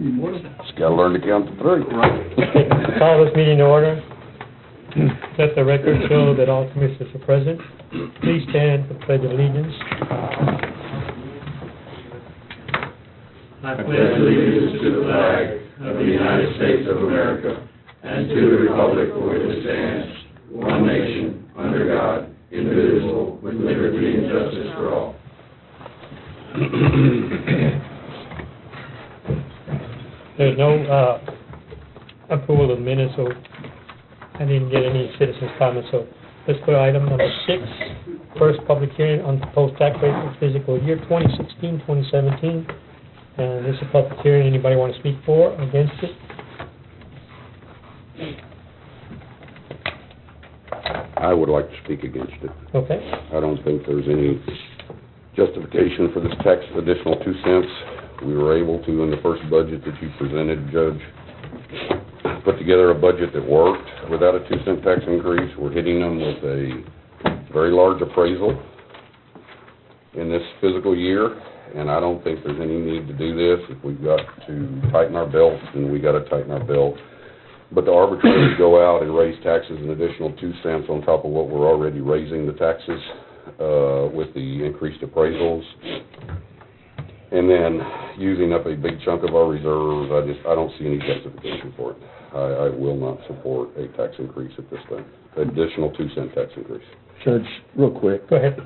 Just gotta learn to count to three. Call this meeting to order. Let the record show that all commissioners are present. Please stand for the pledge of allegiance. I pledge allegiance to the flag of the United States of America and to the republic for which it stands, one nation, under God, indivisible, with liberty and justice for all. There's no approval of minutes, so I didn't get any citizens' comments. So let's go to item number 6, first public hearing on proposed tax rate for fiscal year 2016-2017. And this is a public hearing. Anybody want to speak for or against it? I would like to speak against it. Okay. I don't think there's any justification for this tax additional 2 cents. We were able to, in the first budget that you presented, Judge, put together a budget that worked without a 2-cent tax increase. We're hitting them with a very large appraisal in this fiscal year, and I don't think there's any need to do this. If we've got to tighten our belt, then we got to tighten our belt. But to arbitrarily go out and raise taxes an additional 2 cents on top of what we're already raising the taxes with the increased appraisals, and then using up a big chunk of our reserves, I don't see any justification for it. I will not support a tax increase at this time, additional 2-cent tax increase. Judge, real quick. Go ahead.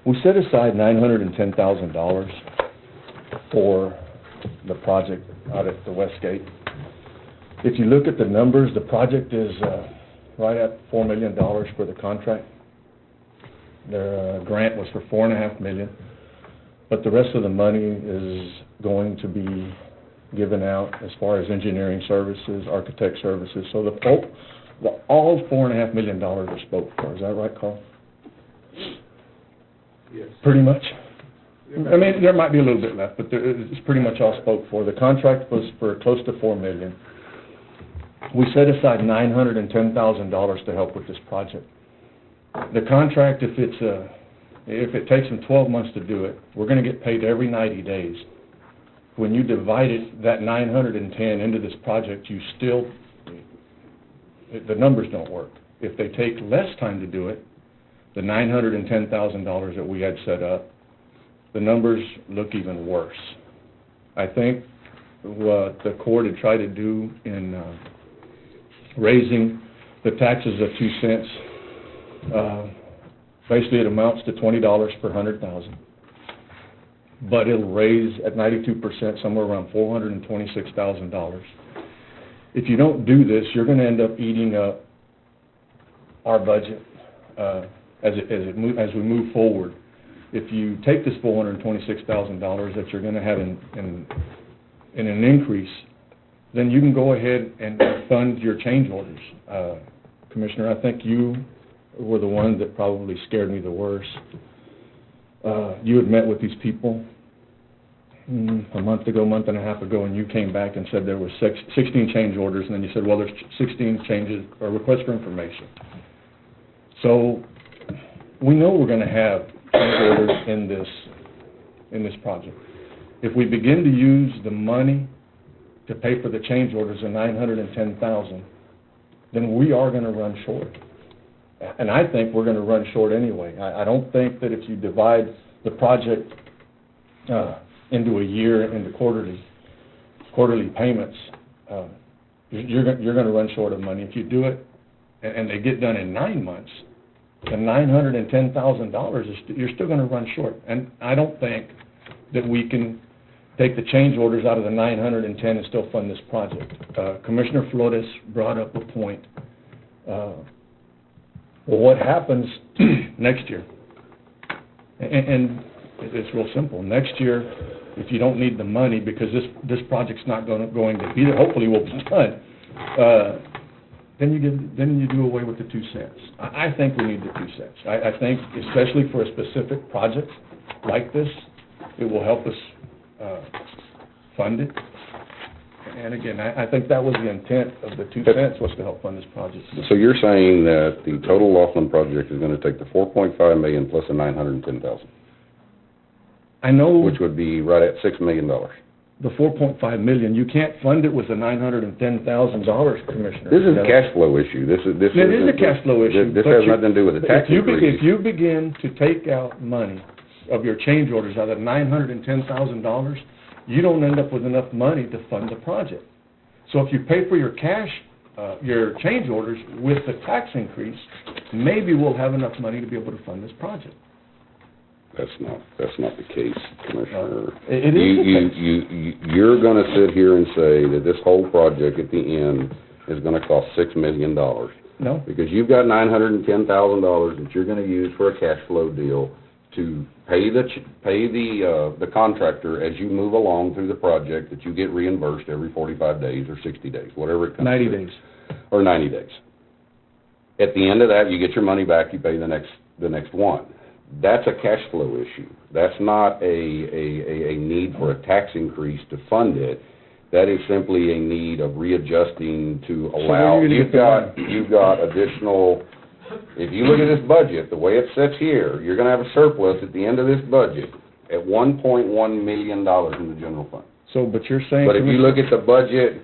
We set aside $910,000 for the project out at the West Gate. If you look at the numbers, the project is right at $4 million for the contract. The grant was for $4.5 million, but the rest of the money is going to be given out as far as engineering services, architect services. So all $4.5 million are spoke for. Is that right, Carl? Yes. Pretty much. I mean, there might be a little bit left, but it's pretty much all spoke for. The contract was for close to $4 million. We set aside $910,000 to help with this project. The contract, if it takes them 12 months to do it, we're going to get paid every 90 days. When you divide that 910 into this project, the numbers don't work. If they take less time to do it, the $910,000 that we had set up, the numbers look even worse. I think what the court had tried to do in raising the taxes of 2 cents, basically it amounts to $20 per 100,000. But it'll raise at 92% somewhere around $426,000. If you don't do this, you're going to end up eating up our budget as we move forward. If you take this $426,000 that you're going to have in an increase, then you can go ahead and fund your change orders. Commissioner, I think you were the one that probably scared me the worst. You had met with these people a month and a half ago, and you came back and said there were 16 change orders, and then you said, well, there's 16 changes or requests for information. So we know we're going to have change orders in this project. If we begin to use the money to pay for the change orders of $910,000, then we are going to run short. And I think we're going to run short anyway. I don't think that if you divide the project into a year, into quarterly payments, you're going to run short of money. If you do it and they get done in 9 months, the $910,000, you're still going to run short. And I don't think that we can take the change orders out of the 910 and still fund this project. Commissioner Flores brought up a point. Well, what happens next year? And it's real simple. Next year, if you don't need the money because this project's not going to be there, hopefully will be done, then you do away with the 2 cents. I think we need the 2 cents. I think, especially for a specific project like this, it will help us fund it. And again, I think that was the intent of the 2 cents, was to help fund this project. So you're saying that the total Laughlin project is going to take the $4.5 million plus the $910,000? I know. Which would be right at $6 million. the $4.5 million. You can't fund it with the $910,000, Commissioner. This is a cash flow issue. This It is a cash flow issue. This but has you- nothing to do with the tax increase. If you begin to take out money of your change orders out of $910,000, you don't end up with enough money to fund the project. So if you pay for your cash, your change orders with the tax increase, maybe we'll have enough money to be able to fund this project. That's not the case, Commissioner. It is the case. You're gonna sit here and say that this whole project at the end is gonna cost $6 million. No? Because you've got $910,000 that you're gonna use for a cash flow deal to pay the contractor as you move along through the project, that you get reimbursed every 45 days or 60 days, whatever it comes to. 90 days. Or 90 days. At the end of that, you get your money back, you pay the next one. That's a cash flow issue. That's not a need for a tax increase to fund it. That is simply a need of readjusting to allow. where are you gonna get the You've got additional, if you look at this budget, the way it sits here, you're gonna have a surplus at the end of this budget at $1.1 million in the general fund. So, but you're saying... But if you look at the budget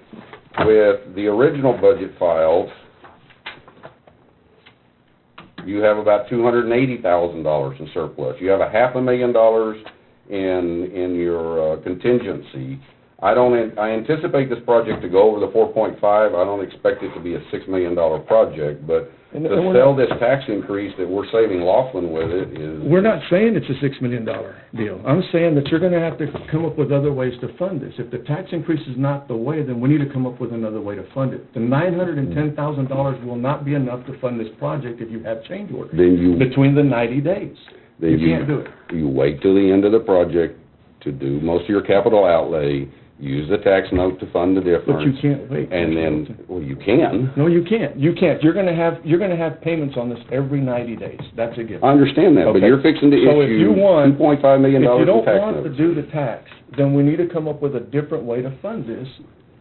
with the original budget files, you have about $280,000 in surplus. You have $500,000 in your contingency. I anticipate this project to go over the 4.5. I don't expect it to be a $6 million project, but And to we're sell not- this tax increase that we're saving Laughlin with it is... We're not saying it's a $6 million deal. I'm saying that you're gonna have to come up with other ways to fund this. If the tax increase is not the way, then we need to come up with another way to fund it. The $910,000 will not be enough to fund this project if you have change orders Then you... between the 90 days. then You can't do it. You wait till the end of the project to do most of your capital outlay, use the tax note to fund the difference. But you can't wait. And then, well, you can. No, you can't. You can't. You're gonna have payments on this every 90 days. That's a given. I understand that, but Okay. you're fixing to So if you issue want- $2.5 million If you in don't tax want to notes. do the tax, then we need to come up with a different way to fund this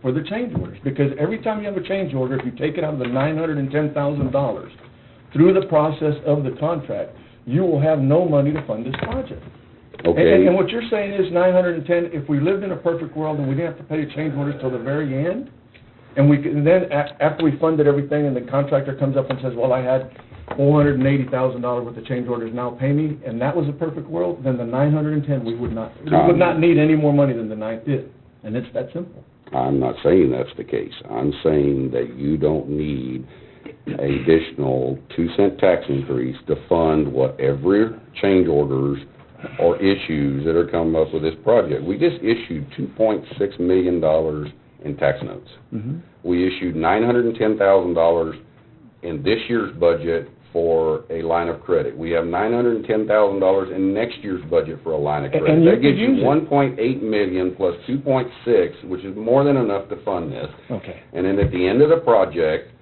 for the change orders. Because every time you have a change order, if you take it out of the $910,000 through the process of the contract, you will have no money to fund this project. Okay, And what you're saying is 910, if we lived in a perfect world and we didn't have to pay change orders till the very end, and we could, and then after we funded everything and the contractor comes up and says, well, I had $480,000 worth of change orders, now pay me, and that was a perfect world, then the 910, we would not need any more money than the 9 did. And it's that simple. I'm not saying that's the case. I'm saying that you don't need an additional 2-cent tax increase to fund whatever change orders or issues that are coming up with this project. We just issued $2.6 million in tax notes. Mm-hmm. We issued $910,000 in this year's budget for a line of credit. We have $910,000 in next year's budget for a line of credit. And you That gives could you use it. $1.8 million plus 2.6, which is more than enough to fund this. Okay. And then at the end of the project,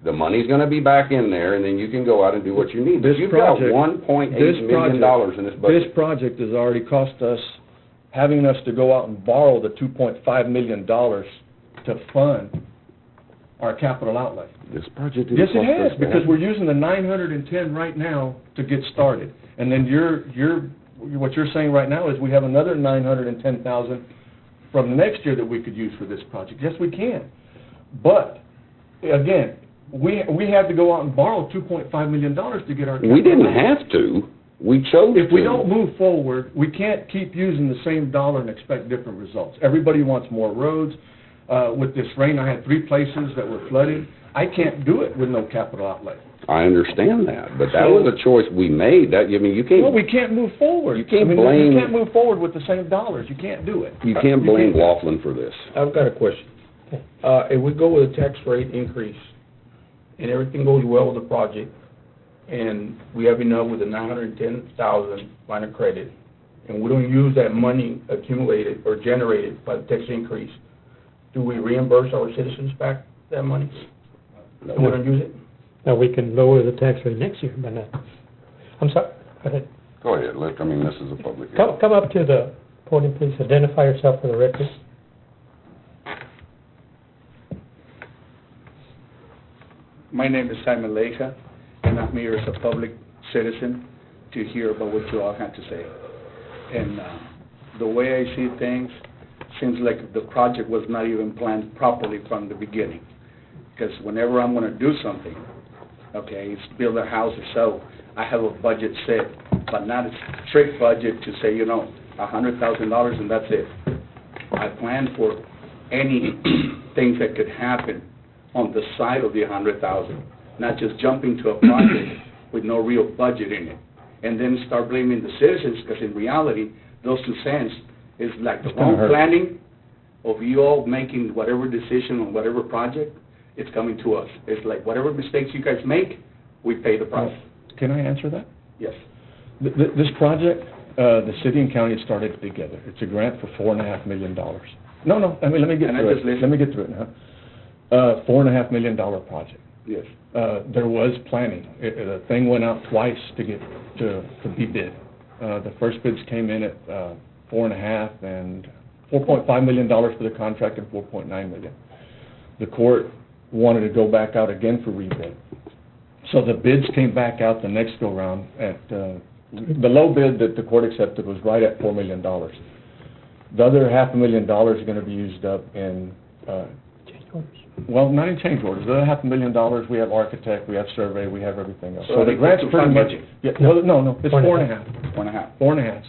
the money's gonna be back in there, and then you can go out and do what you need. But This you've got project- $1.8 million in this budget. This project has already cost us, having us to go out and borrow the $2.5 million to fund our capital outlay. This project didn't Yes, it cost us has, because that. we're using the 910 right now to get started. And then what you're saying right now is we have another 910,000 from next year that we could use for this project. Yes, we can. But, again, we had to go out and borrow $2.5 million to get our capital. We didn't outlay. have to. We chose to. If we don't move forward, we can't keep using the same dollar and expect different results. Everybody wants more roads. With this rain, I had 3 places that were flooded. I can't do it with no capital outlay. I understand that, but that So- was a choice we made. That, I mean, you can't, Well, we can't move forward. You can't I mean, blame- You can't move forward with the same dollars. You can't do it. you can't blame Laughlin for this. I've got a question. If we go with a tax rate increase, and everything goes well with the project, and we have enough with the 910,000 line of credit, and we don't use that money accumulated or generated by the tax increase, do we reimburse our citizens back that money? No. And we don't use it? Now, we can lower the tax rate next year, but not, I'm sorry, go ahead. Go ahead, I mean, this is a public hearing. Come up to the podium, please, identify yourself for the record. My name is Simon Leija, and I'm here as a public citizen to hear about what you all have to say. And the way I see things, seems like the project was not even planned properly from the beginning. Because whenever I'm gonna do something, okay, it's build a house or so, I have a budget set, but not a strict budget to say, $100,000 and that's it. I plan for any things that could happen on the side of the 100,000, not just jumping to a project with no real budget in it, and then start blaming the citizens, because in reality, those 2 cents is like the It's gonna wrong hurt. planning of you all making whatever decision on whatever project, it's coming to us. It's like whatever mistakes you guys make, we pay the price. Can I answer that? Yes. This project, the city and county started together. It's a grant for $4.5 million. No, let me get And I through just it. listened. Let me get through it now. $4.5 million project. Yes. There was planning. The thing went out twice to be bid. The first bids came in at 4.5 and $4.5 million for the contract and $4.9 million. The court wanted to go back out again for rebid. So the bids came back out the next go-round at, the low bid that the court accepted was right at $4 million. The other $500,000 is gonna be used up in, Change orders. well, not in change orders. The other $500,000, we have architect, we have survey, we have everything else. So So the it grant's equals pretty to much, budget. yeah, no, it's 4.5. 4.5. 1.5. 4.5.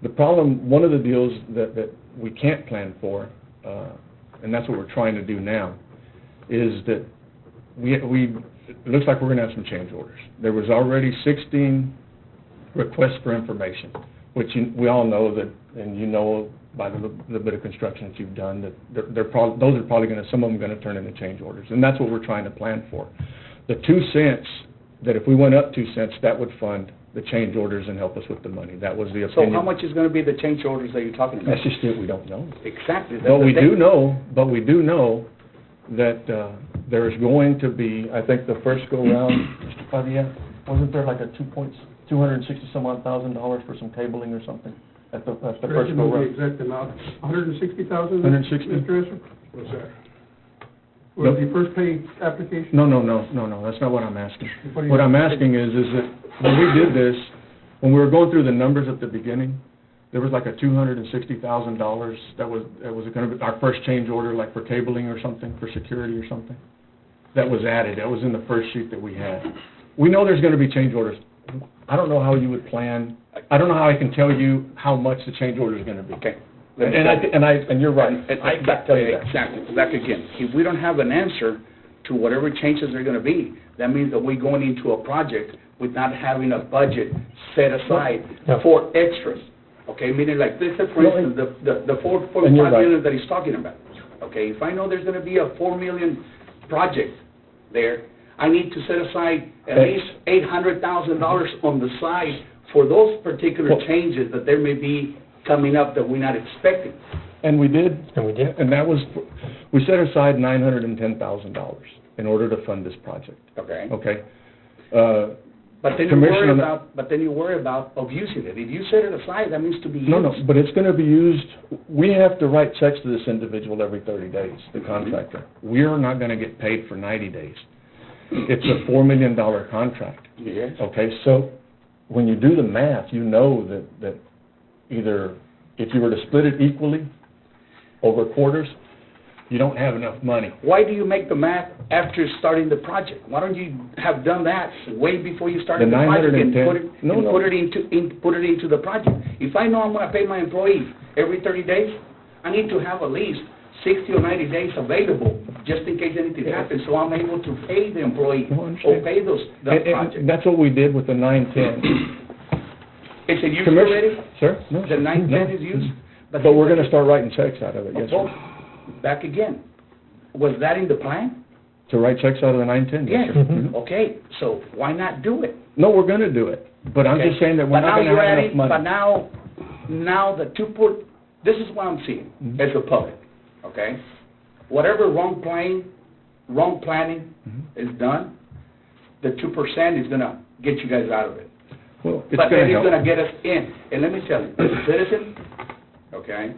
The problem, one of the deals that we can't plan for, and that's what we're trying to do now, is that it looks like we're gonna have some change orders. There was already 16 requests for information, which we all know that, and by the bit of construction that you've done, that those are probably gonna, some of them gonna turn into change orders, and that's what we're trying to plan for. The 2 cents, that if we went up 2 cents, that would fund the change orders and help us with the money. That was the opinion. So how much is gonna be the change orders that you're talking about? That's just it, we don't know. Exactly. That's But the we thing. do know that there's going to be, I think the first go-round, Mr. Padilla, wasn't there like a $260-some-odd-thousand for some cabling or something at the first President, know the go-round? exact amount, 160,000? 160? Mr. Esser? What's that? Nope. Was the first pay application? No, that's not what I'm asking. What do you- What I'm asking is that when we did this, when we were going through the numbers at the beginning, there was like a $260,000 that was gonna be our first change order, like for cabling or something, for security or something. That was added, that was in the first sheet that we had. We know there's gonna be change orders. I don't know how you would plan, I don't know how I can tell you how much the change order is gonna be. Okay. And you're right, I can't tell you that. Exactly, back again. If we don't have an answer to whatever changes are gonna be, that means that we're going into a project with not having a budget set aside No. for extras. Okay, meaning like this, for No, instance, the and 4.5 you're right. million that he's talking about. Okay, if I know there's gonna be a 4 million project there, I need to set aside at Yes. least $800,000 on the side for those particular Well- changes that there may be coming up that we're not expecting. And we did. And we did. And that was, we set aside $910,000 in order to fund this project, Okay. okay? But then you worry about abusing it. If you set it aside, that means to be used. No, but it's gonna be used, we have to write checks to this individual every 30 days, the contractor. We're not gonna get paid for 90 days. It's a $4 million contract, Yes. okay? So when you do the math, you know that either, if you were to split it equally over quarters, you don't have enough money. Why do you make the math after starting the project? Why don't you have done that way before you started The the project and 910 put it into the project? If I know I'm gonna pay my employees every 30 days, I need to have at least 60 or 90 days available, just in case anything happens, so I'm able to pay the employee No, I or understand. pay the And project. that's what we did with the 910. Is it used Commissioner- already? Sir? No. The 910 no. is used? But we're gonna start writing checks out of it, yes, Oh, sir. back again. Was that in the plan? To write checks out of the 910, yes, Yes. sir. Mhm. Mhm. Okay, so why not do it? No, we're gonna do it, but I'm Okay. just saying that we're But not now gonna you're have adding- enough But money. now that you put, this is what I'm seeing Mhm. as a public, okay? Whatever wrong planning Mhm. is done, the 2% is gonna get you guys out of it. Well, it's But gonna then it's help. gonna get us in. And let me tell you, as a citizen, okay,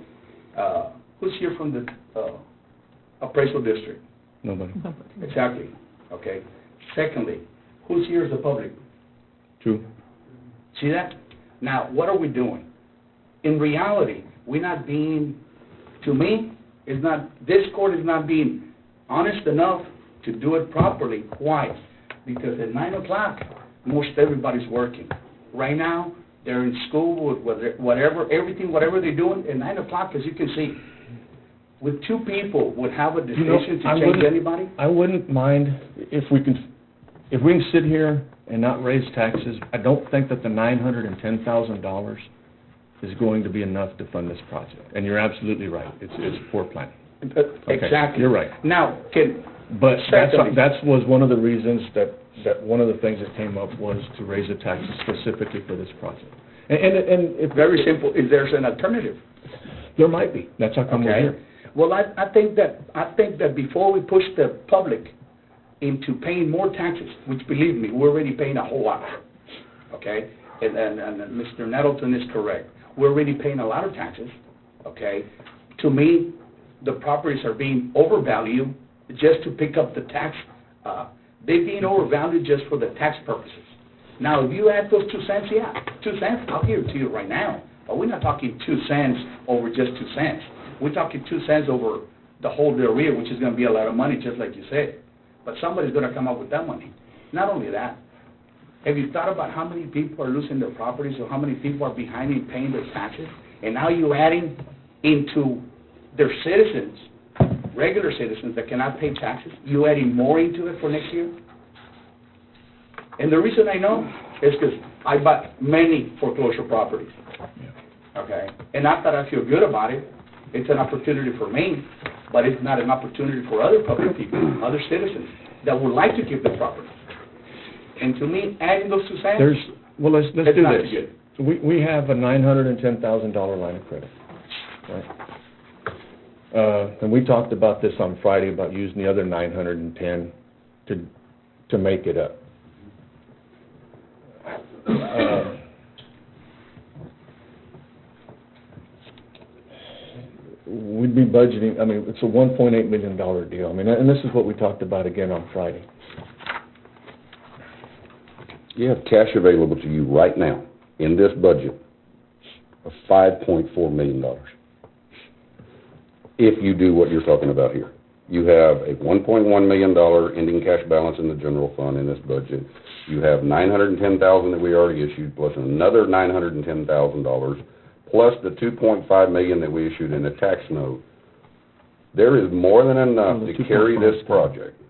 who's here from the appraisal district? Nobody. Exactly, okay? Secondly, who's here as the public? True. See that? Now, what are we doing? In reality, we're not being To me, it's not, this court is not being honest enough to do it properly. Why? Because at 9 o'clock, most everybody's working. Right now, they're in school with whatever, everything, whatever they're doing, at 9 o'clock, as you can see, with two people would have a You know, decision I to change wouldn't- anybody? I wouldn't mind if we can sit here and not raise taxes. I don't think that the $910,000 is going to be enough to fund this project. And you're absolutely right, it's poor planning. Okay, Exactly. you're right. Now, But Secondly- that was one of the reasons that one of the things that came up was to raise the taxes specifically for this project. And if... very simple, is there's an alternative? There might be, that's how come we're Okay. here. Well, I think that before we push the public into paying more taxes, which believe me, we're already paying a whole lot, okay? And Mr. Nettleton is correct. We're already paying a lot of taxes, okay? To me, the properties are being overvalued just to pick up the tax. They're being overvalued just for the tax purposes. Now, if you add those 2 cents, yeah, 2 cents, I'll give it to you right now. But we're not talking 2 cents over just 2 cents. We're talking 2 cents over the whole area, which is gonna be a lot of money, just like you said. But somebody's gonna come up with that money. Not only that, have you thought about how many people are losing their properties, or how many people are behind in paying their taxes? And now you're adding into their citizens, regular citizens that cannot pay taxes, you adding more into it for next year? And the reason I know is because I bought many foreclosure properties, okay? And not that I feel good about it, it's an opportunity for me, but it's not an opportunity for other public people, other citizens that would like to keep the property. And to me, adding those 2 cents, Let's It's do not this. good. So we have a $910,000 line of credit, right? And we talked about this on Friday, about using the other 910 to make it up. We'd be budgeting, I mean, it's a $1.8 million deal. I mean, and this is what we talked about again on Friday. You have cash available to you right now in this budget of $5.4 million. If you do what you're talking about here. You have a $1.1 million ending cash balance in the general fund in this budget. You have $910,000 that we already issued, plus another $910,000, plus the $2.5 million that we issued in a tax note. There is more than enough to carry this project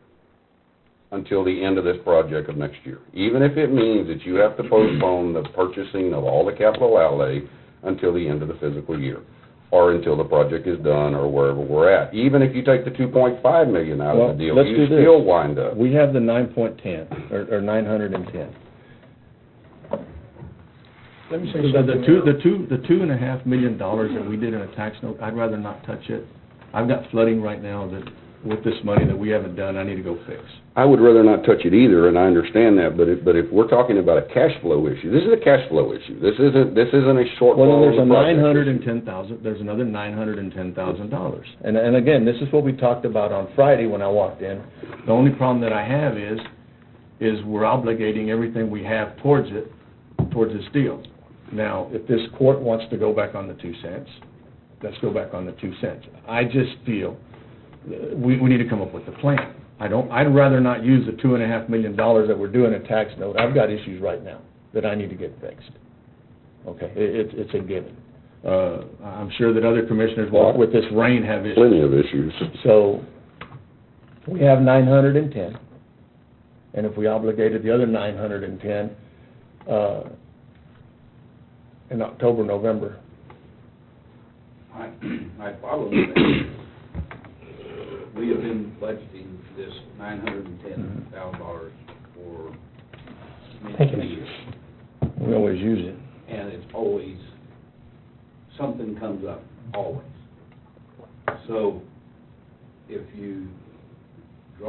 until the end of this project of next year. Even if it means that you have to postpone the purchasing of all the capital outlay until the end of the fiscal year, or until the project is done, or wherever we're at. Even if you take the $2.5 million out of the deal, let's you do this. still wind up. We have the 9.10, or 910. Let me say So something. the $2.5 million that we did in a tax note, I'd rather not touch it. I've got flooding right now that, with this money that we haven't done, I need to go fix. I would rather not touch it either, and I understand that, but if we're talking about a cash flow issue, this is a cash flow issue. This isn't a shortfall Well, then of there's the a project issue. $910,000, there's another $910,000. And again, this is what we talked about on Friday when I walked in. The only problem that I have is we're obligating everything we have towards this deal. Now, if this court wants to go back on the 2 cents, let's go back on the 2 cents. I just feel we need to come up with a plan. I'd rather not use the $2.5 million that we're doing a tax note. I've got issues right now that I need to get fixed. Okay, it's a given. I'm sure that other commissioners with this rain have issues. Plenty of issues. So, we have 910, and if we obligated the other 910, in October, November, I follow that. We have been budgeting this $910,000 for Thank you. many years. we always use it. And it's always, something comes up, always. So if you you've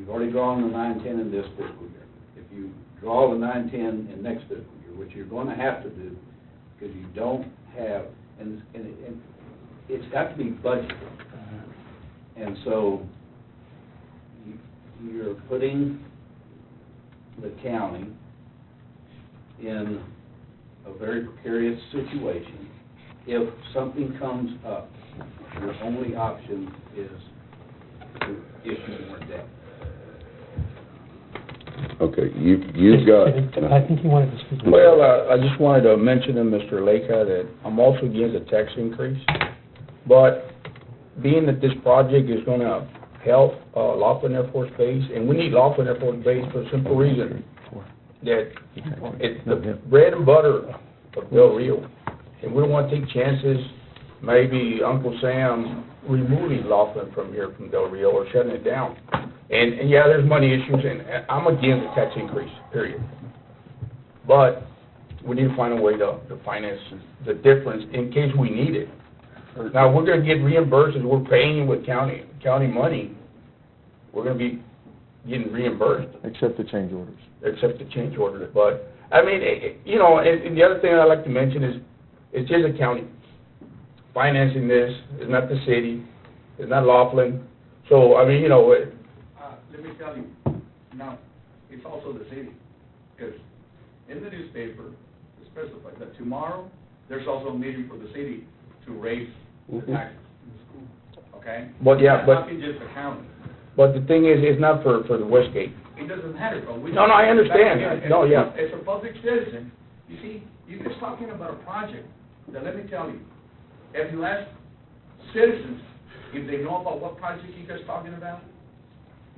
already drawn the 910 in this fiscal year. If you draw the 910 in next fiscal year, which you're going to have to do, because you don't have, and it's got to be budgeted. And so you're putting the county in a very precarious situation if something comes up your only option is to issue more debt. Okay, you've got, I think he wanted to speak. Well, I just wanted to mention to Mr. Leica that I'm also against a tax increase, but being that this project is gonna help, Laughlin Air Force Base, and we need Laughlin Air Force Base for a simple reason, that it's the bread and butter of Del Rio, and we don't wanna take chances, maybe Uncle Sam removing Laughlin from here, from Del Rio, or shutting it down. And yeah, there's money issues, and I'm against the tax increase, period. But we need to find a way to finance the difference in case we need it. Now, we're gonna get reimbursed, as we're paying with county money, we're gonna be getting reimbursed, Except the change orders. except the change order. But, I mean, you know, and the other thing I'd like to mention is, it's just the county financing this, it's not the city, it's not Laughlin. So, I mean, you know, Let me tell you, now, it's also the city, because in the newspaper, it specifies that tomorrow, there's also a meeting for the city to raise the taxes, okay? But, yeah, It's but- not just the county. but the thing is, it's not for the Westgate. It doesn't matter, but we. No, I understand. No, yeah. As a public citizen, you see, you're just talking about a project, that let me tell you, if you ask citizens if they know about what project you guys talking about,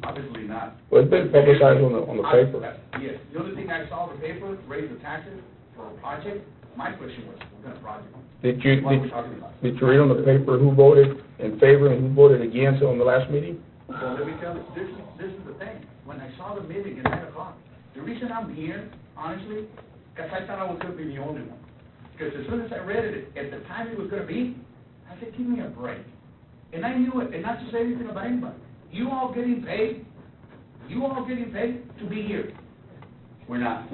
obviously not. Well, it's been publicized on the paper. Yes, the only thing I saw in the paper, raise the taxes for a project, my question was, what kind of project? Did you, What are we talking about? did you read on the paper who voted in favor and who voted against on the last meeting? Well, let me tell you, this is the thing, when I saw the meeting at 9 o'clock, the reason I'm here, honestly, because I thought I was gonna be the only one. Because as soon as I read it, at the time it was gonna be, I said, give me a break. And I knew it, and not to say anything about anybody. You all getting paid to be here. We're not.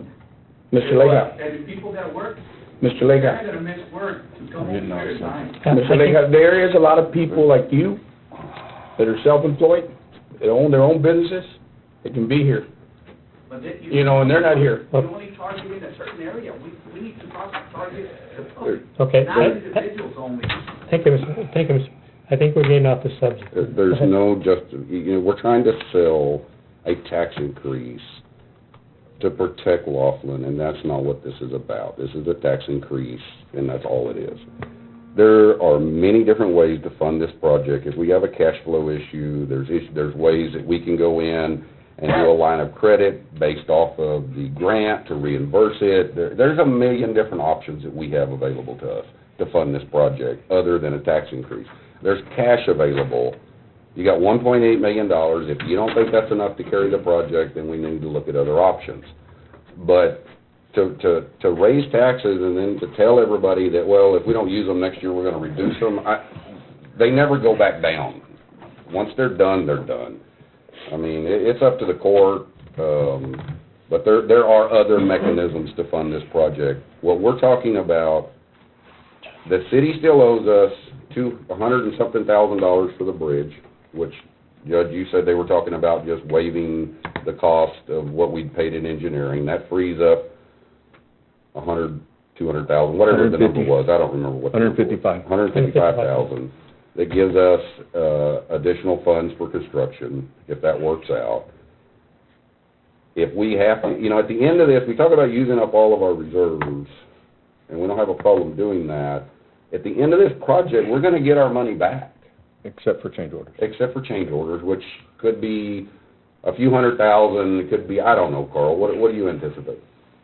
Mr. Lega, And the people that work, Mr. they're Lega, not gonna miss work to come over here at 9. Mr. Lega, there is a lot of people like you that are self-employed, that own their own businesses, that can be here, But then you know, and they're not here. You only target in a certain area. We need to target the public, Okay. not individuals only. Thank you, Mr. I think we're getting off the subject. there's no we're trying to sell a tax increase to protect Laughlin, and that's not what this is about. This is a tax increase, and that's all it is. There are many different ways to fund this project. If we have a cash flow issue, there's ways that we can go in and do a line of credit based off of the grant to reimburse it. There's a million different options that we have available to us to fund this project, other than a tax increase. There's cash available. You got $1.8 million. If you don't think that's enough to carry the project, then we need to look at other options. But to raise taxes and then to tell everybody that, well, if we don't use them next year, we're gonna reduce them, they never go back down. Once they're done, they're done. I mean, it's up to the court, but there are other mechanisms to fund this project. What we're talking about, the city still owes us $100 and something thousand for the bridge, which, Judge, you said they were talking about just waiving the cost of what we'd paid in engineering. That frees up $100,000, $200,000, whatever the number was. I don't remember what the number was. $155,000. That gives us additional funds for construction, if that works out. If we have to, you know, at the end of this, we talk about using up all of our reserves, and we don't have a problem doing that. At the end of this project, we're gonna get our money back. Except for change orders. Except for change orders, which could be a few $100,000, it could be, I don't know, Carl, what do you anticipate?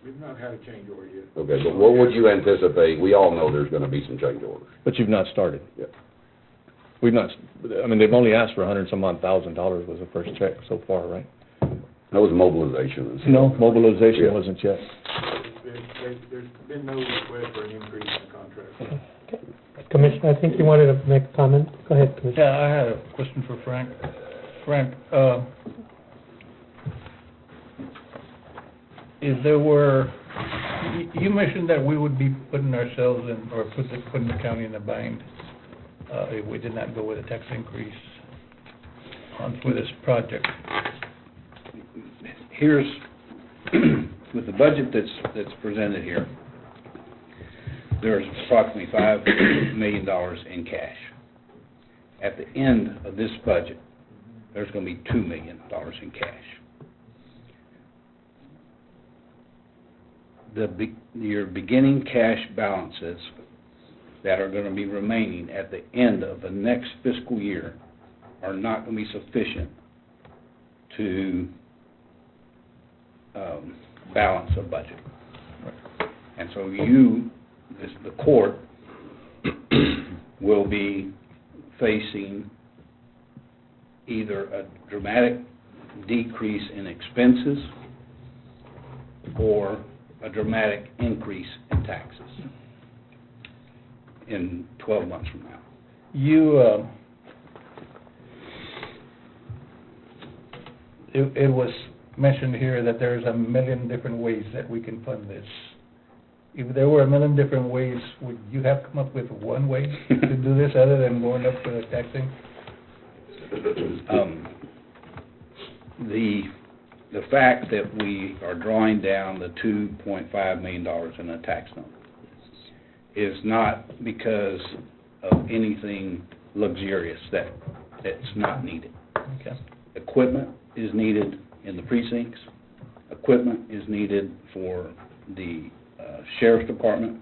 We've not had a change order yet. Okay, but what would you anticipate? We all know there's gonna be some change orders. But you've not started. Yeah. We've not, I mean, they've only asked for $100,000 was the first check so far, right? That was mobilization and stuff. No, mobilization Yeah. wasn't yet. There's been no request for an increase in the contract. Okay. Commissioner, I think you wanted to make a comment. Go ahead, Commissioner. Yeah, I had a question for Frank. Frank, if there were, you mentioned that we would be putting ourselves in, or putting the county in a bind, if we did not go with a tax increase for this project. Here's, with the budget that's presented here, there's approximately $5 million in cash. at the end of this budget, there's gonna be $2 million in cash. Your beginning cash balances that are gonna be remaining at the end of the next fiscal year are not gonna be sufficient to, balance a budget. And so the court, will be facing either a dramatic decrease in expenses or a dramatic increase in taxes in 12 months from now. It was mentioned here that there's a million different ways that we can fund this. If there were a million different ways, would you have come up with one way to do this other than going up for the taxing? The fact that we are drawing down the $2.5 million in a tax note is not because of anything luxurious that's not needed. Okay. Equipment is needed in the precincts. Equipment is needed for the Sheriff's Department.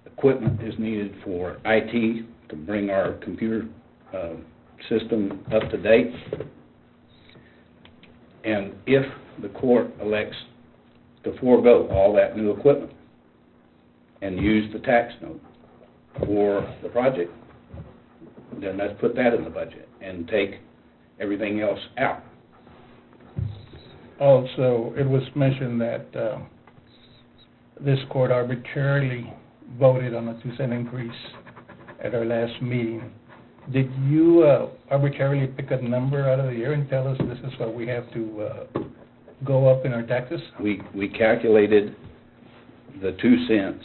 Equipment is needed for IT to bring our computer system up to date. And if the court elects to forego all that new equipment and use the tax note for the project, then let's put that in the budget and take everything else out. Also, it was mentioned that this court arbitrarily voted on a 2-cent increase at our last meeting. Did you arbitrarily pick a number out of the air and tell us this is what we have to go up in our taxes? We calculated the 2 cents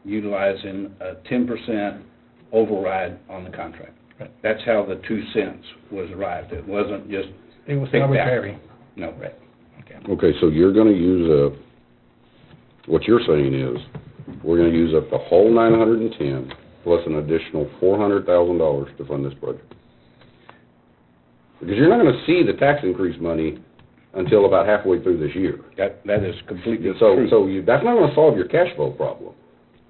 utilizing a 10% override on the contract. Right. That's how the 2 cents was arrived at. It wasn't just It was picked out. arbitrary. No. Right. Okay. Okay, so you're gonna use what you're saying is, we're gonna use up the whole 910 plus an additional $400,000 to fund this project. Because you're not gonna see the tax increase money until about halfway through this year. That is completely So true. that's not gonna solve your cash flow problem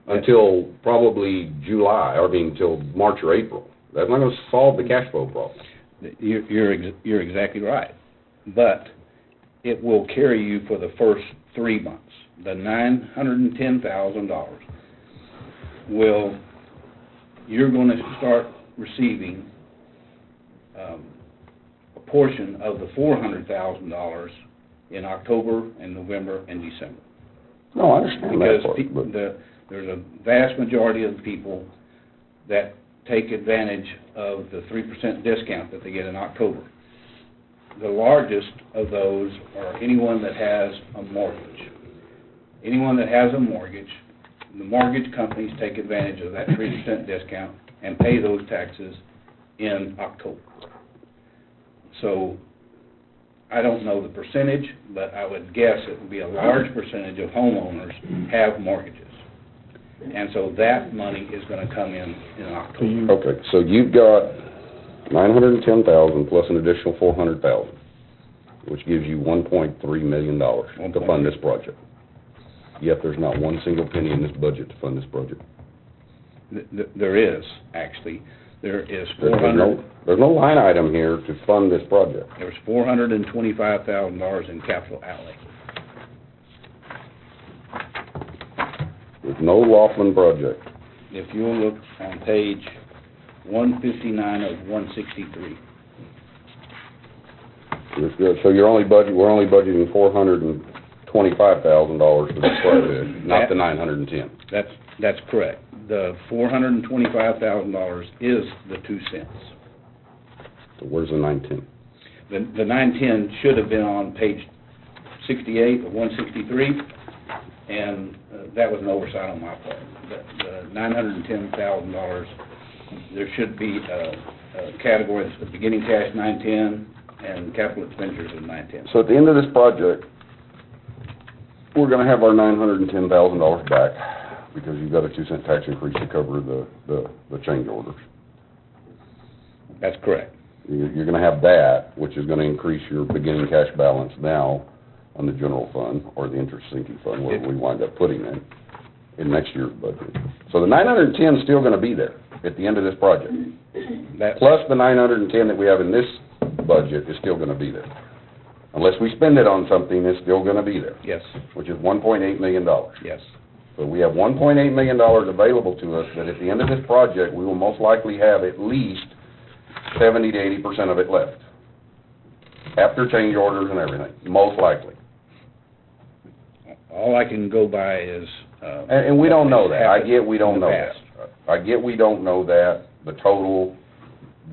until probably July, until March or April. That's not gonna solve the cash flow problem. You're exactly right. But it will carry you for the first 3 months. The $910,000 you're going to start receiving a portion of the $400,000 in October and November and December. No, I understand that Because part, but there's a vast majority of the people that take advantage of the 3% discount that they get in October. The largest of those are anyone that has a mortgage. Anyone that has a mortgage, the mortgage companies take advantage of that 3% discount and pay those taxes in October. So I don't know the percentage, but I would guess it would be a large percentage of homeowners have mortgages. And so that money is going to come in October. okay, so you've got 910,000 plus an additional 400,000, which gives you $1.3 million to fund this project. Yet there's not one single penny in this budget to fund this project. There is, actually. There is There's no line item here to fund this project. There's $425,000 in capital outlay. There's no Laughlin project. If you'll look on page 159 of 163. So we're only budgeting $425,000 for this project, not the 910. That's correct. The $425,000 is the 2 cents. So where's the 910? The 910 should have been on page 68 of 163, and that was an oversight on my part. The $910,000, there should be a category that's the beginning cash 910 and capital expenditures of 910. So at the end of this project, we're gonna have our $910,000 back. because you've got a 2-cent tax increase to cover the change orders. That's correct. You're gonna have that, which is gonna increase your beginning cash balance now on the general fund, or the interest sinking fund, where we wind up putting it in next year's budget. So the 910 is still gonna be there at the end of this project. Plus the 910 that we have in this budget is still gonna be there. Unless we spend it on something, it's still gonna be there, Yes, which is $1.8 million. yes. So we have $1.8 million available to us, that at the end of this project, we will most likely have at least 70 to 80% of it left. After change orders and everything, most likely. All I can go by is, And we don't know that. I get we don't in the know that. past. I get we don't know that, the total,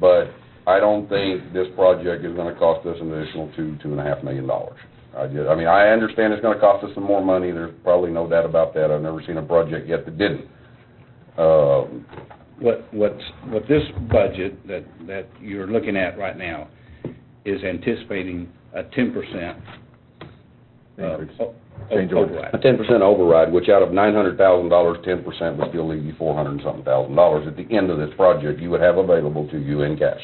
but I don't think this project is gonna cost us an additional $2.5 million. I understand it's gonna cost us some more money, there's probably no doubt about that. I've never seen a project yet that didn't. What this budget that you're looking at right now is anticipating a 10% Increase. Change order. A override. 10% override, which out of $900,000, 10% would still leave you $400-something thousand. At the end of this project, you would have available to you in cash.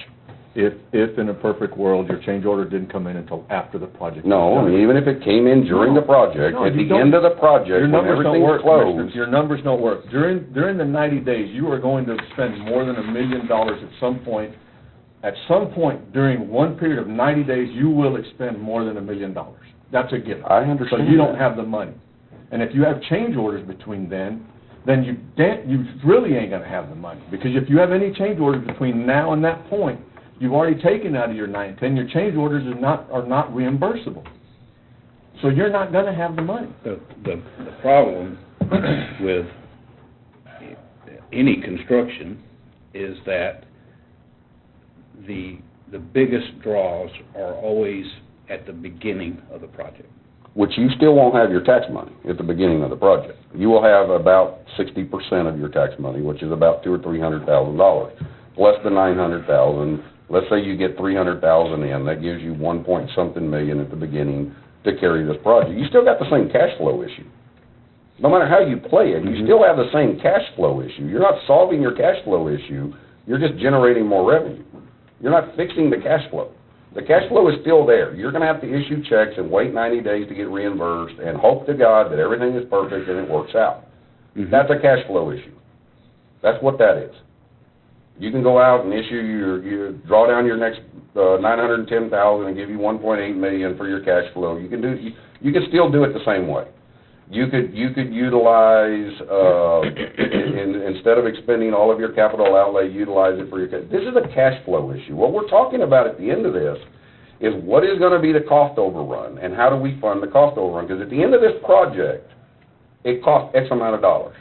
If in a perfect world, your change order didn't come in until after the project was No, I done. mean, even if it came in during the project, No, at you the don't- end of the project, Your when numbers don't everything's work, Commissioner. closed, Your numbers don't work. During the 90 days, you are going to spend more than $1 million at some point. At some point during one period of 90 days, you will expend more than $1 million. That's a given. I understand So you don't that. have the money. And if you have change orders between then you really ain't gonna have the money. Because if you have any change orders between now and that point, you've already taken out of your 910, your change orders are not reimbursable. So you're not gonna have the money. The problem with any construction is that the biggest draws are always at the beginning of the project. which you still won't have your tax money at the beginning of the project. You will have about 60% of your tax money, which is about $200,000 or $300,000, plus the $900,000. Let's say you get $300,000 in, that gives you 1-point-something million at the beginning to carry this project. You still got the same cash flow issue. No matter how you play it, you still have the same cash flow issue. You're not solving your cash flow issue, you're just generating more revenue. You're not fixing the cash flow. The cash flow is still there. You're gonna have to issue checks and wait 90 days to get reimbursed and hope to God that everything is perfect and it works out. That's a cash flow issue. That's what that is. You can go out and issue your draw down your next $910,000 and give you $1.8 million for your cash flow. You can still do it the same way. You could utilize instead of expending all of your capital outlay, utilize it for your cash. This is a cash flow issue. What we're talking about at the end of this is what is going to be the cost overrun and how do we fund the cost overrun? Because at the end of this project, it costs X amount of dollars.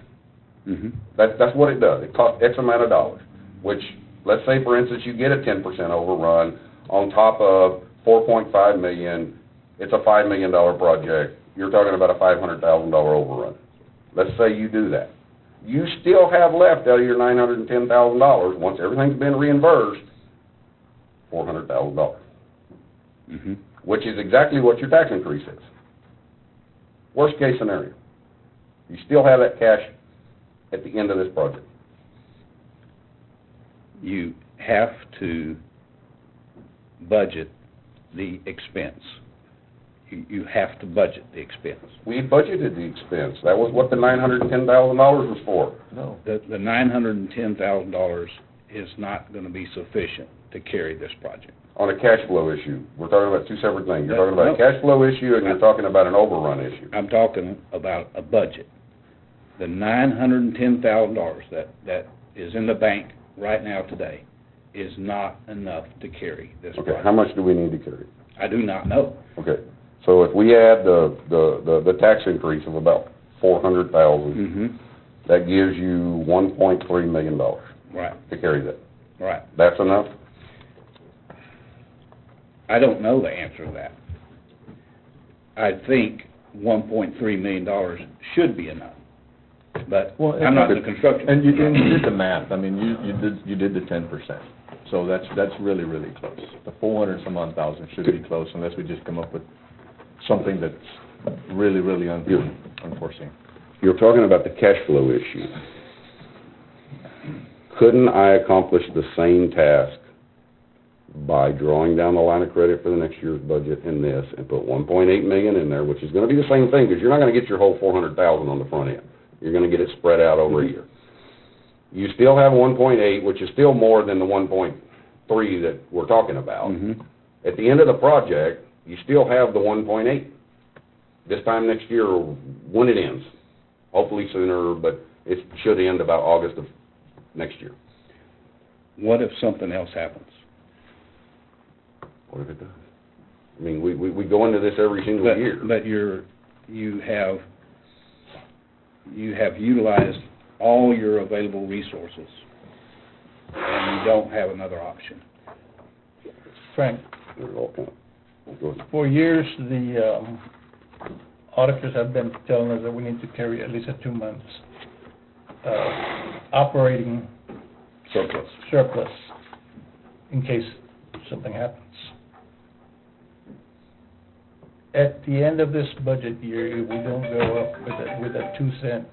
That's what it does. It costs X amount of dollars. Which, let's say for instance, you get a 10% overrun on top of $4.5 million. It's a $5 million project. You're talking about a $500,000 overrun. Let's say you do that. You still have left out of your $910,000, once everything's been reimbursed, $400,000. Which is exactly what your tax increase is. Worst case scenario. You still have that cash at the end of this project. You have to budget the expense. You have to budget the expense. We budgeted the expense. That was what the $910,000 was for. No. The $910,000 is not gonna be sufficient to carry this project. On a cash flow issue. We're talking about two separate things. You're talking about a cash flow issue and you're talking about an overrun issue. I'm talking about a budget. The $910,000 that is in the bank right now today is not enough to carry this Okay, project. how much do we need to carry? I do not know. Okay, so if we add the tax increase of about $400,000, that gives you $1.3 million Right, to carry that. right. That's enough? I don't know the answer to that. I think $1.3 million should be enough, but Well, I'm not in the construction. And you did the math, I mean, you did the 10%, so that's really, really close. The 400 some odd thousand should be close unless we just come up with something that's really, really unforeseen. you're talking about the cash flow issue. Couldn't I accomplish the same task by drawing down the line of credit for the next year's budget in this and put 1.8 million in there, which is gonna be the same thing, because you're not gonna get your whole 400,000 on the front end. You're gonna get it spread out over a year. You still have 1.8, which is still more than the 1.3 that we're talking about. Mm-hmm. At the end of the project, you still have the 1.8. This time next year, when it ends, hopefully sooner, but it should end about August of next year. What if something else happens? What if it does? I mean, we go into this every single year. But you have utilized all your available resources, and you don't have another option. Frank, They're all kind of- go ahead. for years, the auditors have been telling us that we need to carry at least 2 months operating surplus in case something happens. At the end of this budget year, if we don't go up with a 2-cent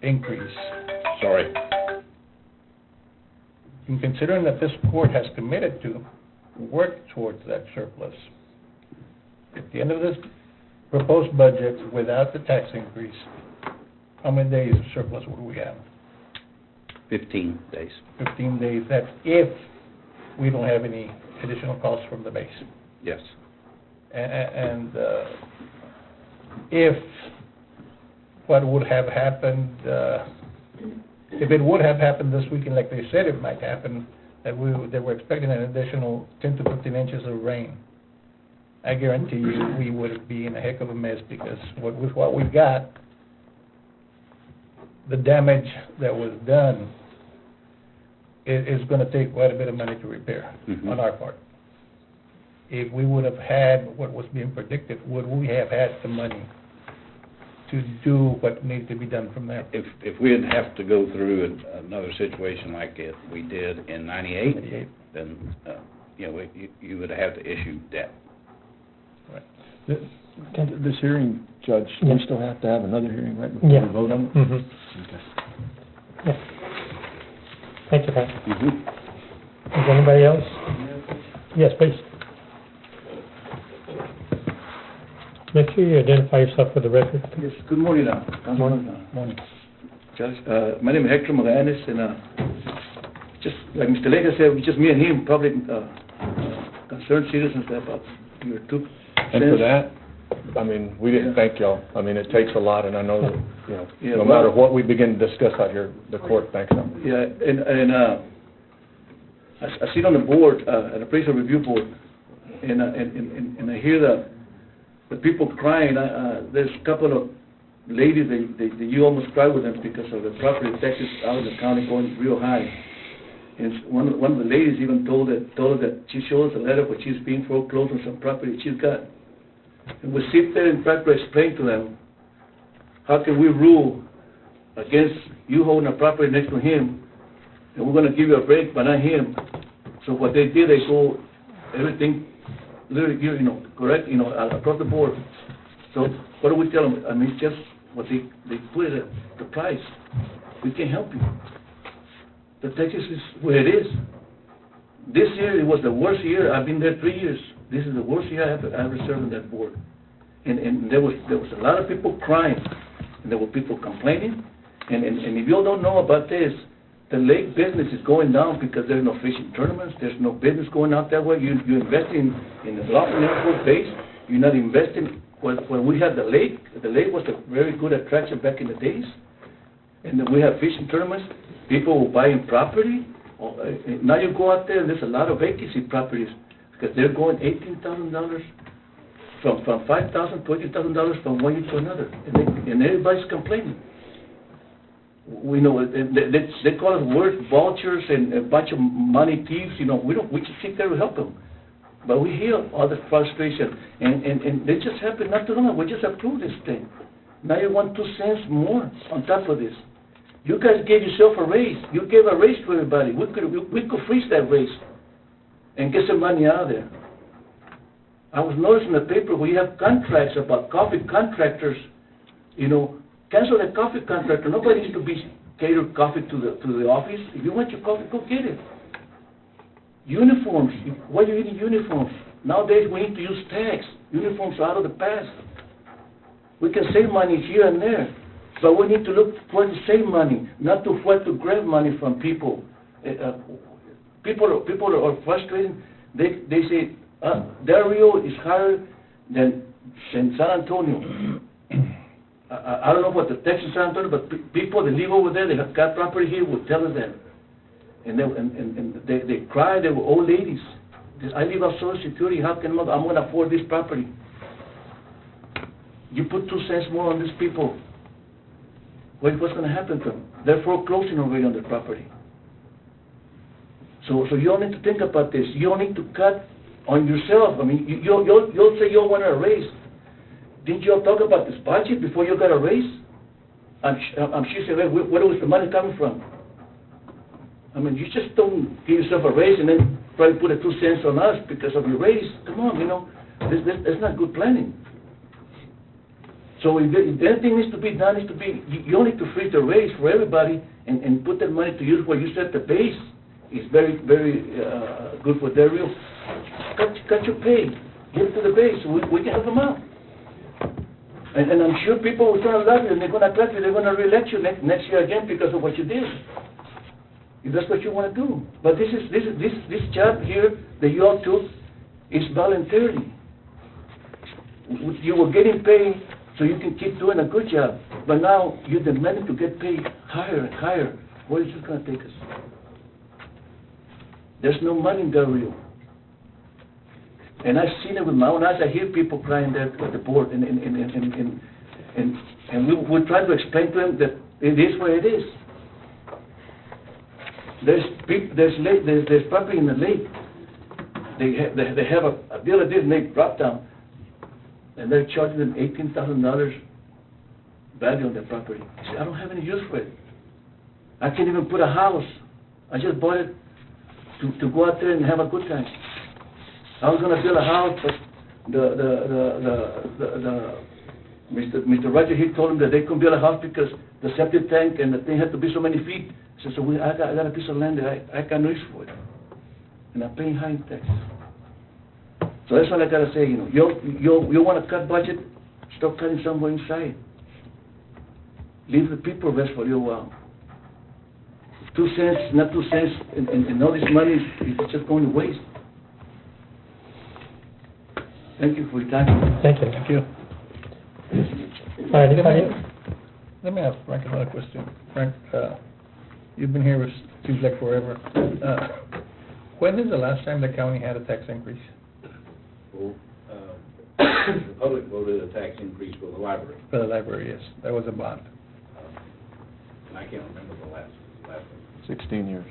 increase, Sorry. and considering that this court has committed to work towards that surplus, at the end of this proposed budget, without the tax increase, how many days of surplus would we have? 15 days. 15 days, that's if we don't have any additional costs from the base. Yes. And if what would have happened, if it would have happened this weekend, like they said it might happen, that they were expecting an additional 10 to 15 inches of rain, I guarantee you, we would be in a heck of a mess, because with what we got, the damage that was done is gonna take quite a bit of money to repair on our part. If we would have had what was being predicted, would we have had the money to do what needed to be done from there? If we didn't have to go through another situation like we did in 98, then, you would have to issue debt. This hearing, Judge, Yeah. we still have to have another hearing, right, before Yeah. we vote on it? Mm-hmm. Okay. Yeah. Thank you, Frank. Mm-hmm. Is anybody else? Yes, please. Make sure you identify yourself for the record. Yes, good morning, Councilman. Morning. Judge, my name is Hector Magallanes, and, just like Mr. Lega said, just me and him, probably, concerned citizens about your 2 cents. And for that, I mean, we didn't thank y'all. I mean, it takes a lot, and I know that, Yeah, no well- matter what we begin to discuss out here, the court thanks them. Yeah, and I sit on the board, an appraisal review board, and I hear the people crying. There's a couple of ladies that you almost cry with them because of the property taxes out of the county going real high. And one of the ladies even told her that she showed us a letter where she's being foreclosed on some property she's got. And we sit there and try to explain to them, how can we rule against you holding a property next to him, and we're gonna give you a break, but not him. So what they did, they go, everything, literally, correct, across the board. So what do we tell them? I mean, it's just what they put it at the price. We can't help you. The Texas is where it is. This year, it was the worst year. I've been there 3 years. This is the worst year I ever served on that board. And there was a lot of people crying, and there were people complaining. And if you all don't know about this, the lake business is going down because there's no fishing tournaments, there's no business going out that way. You invest in the Laughlin Air Force Base, you're not investing, when we had the lake was a very good attraction back in the days. And then we have fishing tournaments, people were buying property. Now you go out there and there's a lot of vacancy properties because they're going $18,000 from $5,000 to $20,000 from one year to another, and everybody's complaining. We know they call us word vultures and a bunch of money thieves. We just sit there to help them, but we hear all the frustration, and they just happened not too long ago. We just approved this thing. Now you want 2 cents more on top of this. You guys gave yourself a raise. You gave a raise to everybody. We could freeze that raise and get some money out of there. I was noticing in the paper where you have contracts about coffee contractors, cancel the coffee contract. Nobody needs to be cater coffee to the office. If you want your coffee, go get it. Uniforms, why are you eating uniforms? Nowadays, we need to use tags. Uniforms are out of the past. We can save money here and there, but we need to look for to save money, not to what to grab money from people. People are frustrated. They say, Del Rio is higher than San Antonio. I don't know what the Texas San Antonio, but people that live over there, they have got property here, will tell us that. And they cry, they were old ladies. I live on Social Security, how can I'm going to afford this property? You put 2 cents more on these people, what's going to happen to them? They're foreclosing already on their property. So you don't need to think about this. You don't need to cut on yourself. I mean, you'll say you want a raise. Didn't you all talk about this budget before you got a raise? I'm sure you said, where was the money coming from? I mean, you just don't give yourself a raise and then try to put 2 cents on us because of your raise. Come on, that's not good planning. So if anything needs to be done, you don't need to freeze the raise for everybody and put that money to use where you set the base. It's very, very good for Del Rio. Cut your pay. Give it to the base so we can help them out. And I'm sure people are going to love you and they're going to clap you. They're going to re-elect you next year again because of what you did. If that's what you want to do. But this job here that you all took is voluntarily. You were getting paid so you can keep doing a good job. But now you're demanding to get paid higher and higher. Where is this going to take us? There's no money in Del Rio. And I've seen it with my own eyes. I hear people crying there at the board, and we try to explain to them that it is where it is. There's property in the lake. They have a deal of this lake drop down, and they're charging them $18,000 value on their property. I say, I don't have any use for it. I can't even put a house. I just bought it to go out there and have a good time. I was going to build a house, but Mr. Roger, he told him that they couldn't build a house because the septic tank and the thing had to be so many feet. He said, I got a piece of land that I can use for it. And I'm paying high taxes. So that's what I got to say, you want to cut budget, stop cutting somewhere inside. Leave the people rest for a little while. 2 cents, not 2 cents, and all this money is just going to waste. Thank you for your time. Thank you. Thank you. All right, anybody? Let me ask Frank another question. Frank, you've been here, with seems like forever. When is the last time the county had a tax increase? Well, the public voted a tax increase for the library, For the library, yes. That was a bond. and I can't remember the last one. 16 years.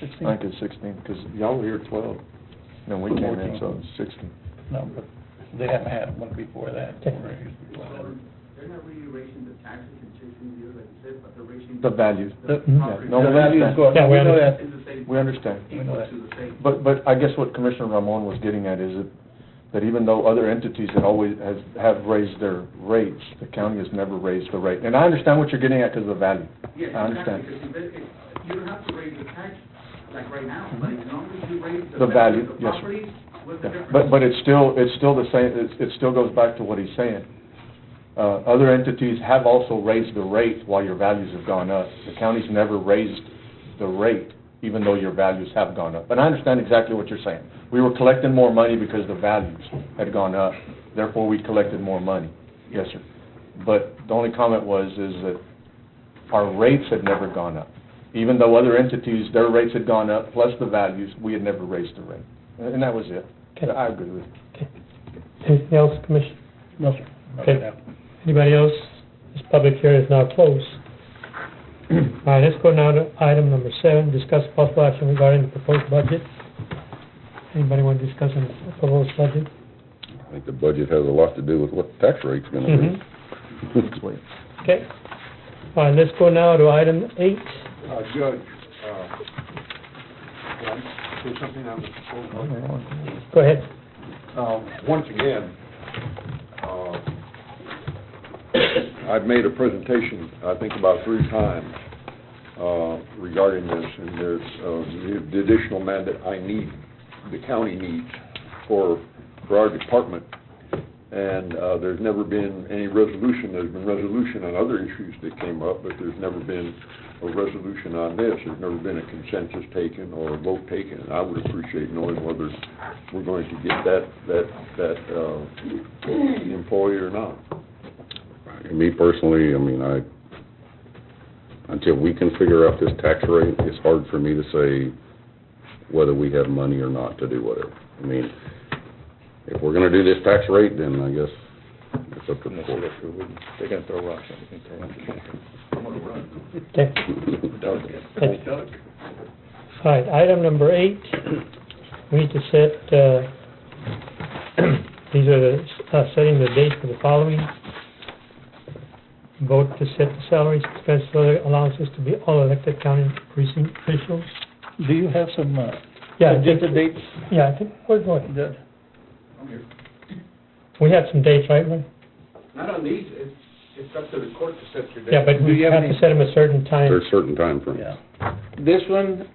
16? I think it's 16, because y'all were here 12. Then we came in, so it's 16. No, but they haven't had one before that. Okay. They're not really raising the taxes in 16 years, like you said, but they're raising. The values. The- property. No, The we values understand. go, Yeah, we we know understand. that. It's the same. We understand. We know that. Equal to the same. But I guess what Commissioner Ramon was getting at is that even though other entities have raised their rates, the county has never raised the rate. And I understand what you're getting at because of the value. Yes, I understand. exactly, because you don't have to raise the tax like right now, but as long as you raise The value, of the yes, sir. properties, what's the Yeah, difference? But it's still the same, it still goes back to what he's saying. Other entities have also raised the rate while your values have gone up. The county's never raised the rate, even though your values have gone up. But I understand exactly what you're saying. We were collecting more money because the values had gone up, therefore we collected more money. Yes, sir. But the only comment is that our rates had never gone up. Even though other entities, their rates had gone up, plus the values, we had never raised the rate. And that was it. Okay. I agree with you. Okay. Anything else, Commissioner? No, sir. Okay. Anybody else? This public hearing is now closed. All right, let's go now to item number 7, discuss possible action regarding the proposed budget. Anybody want to discuss the proposed budget? I think the budget has a lot to do with what the tax rate's gonna be. Let's wait. Okay. All right, let's go now to item 8. Judge, can I say something on the proposed budget? Go ahead. Once again, I've made a presentation, I think about 3 times, regarding this, and there's, the additional man that I need, the county needs for our department. And, there's never been any resolution. There's been resolution on other issues that came up, but there's never been a resolution on this. There's never been a consensus taken or a vote taken. And I would appreciate knowing whether we're going to get that employee or not. Me personally, I mean, until we can figure out this tax rate, it's hard for me to say whether we have money or not to do whatever. I mean, if we're gonna do this tax rate, then I guess it's up to the court. They're gonna throw rocks at me. I'm gonna run. Okay. Thank you. All right, item number 8, we need to set, these are the, setting the date for the following. Vote to set the salaries, expenses, other allowances to be all elected county precinct officials. Do you have some, Yeah, agenda dates? Yeah, I think we're going. Judge? We have some dates, right, Ray? Not on these, it's up to the court to set your date. Yeah, but Do we you have have to any- set them a certain time. There's certain time frames. Yeah. This one,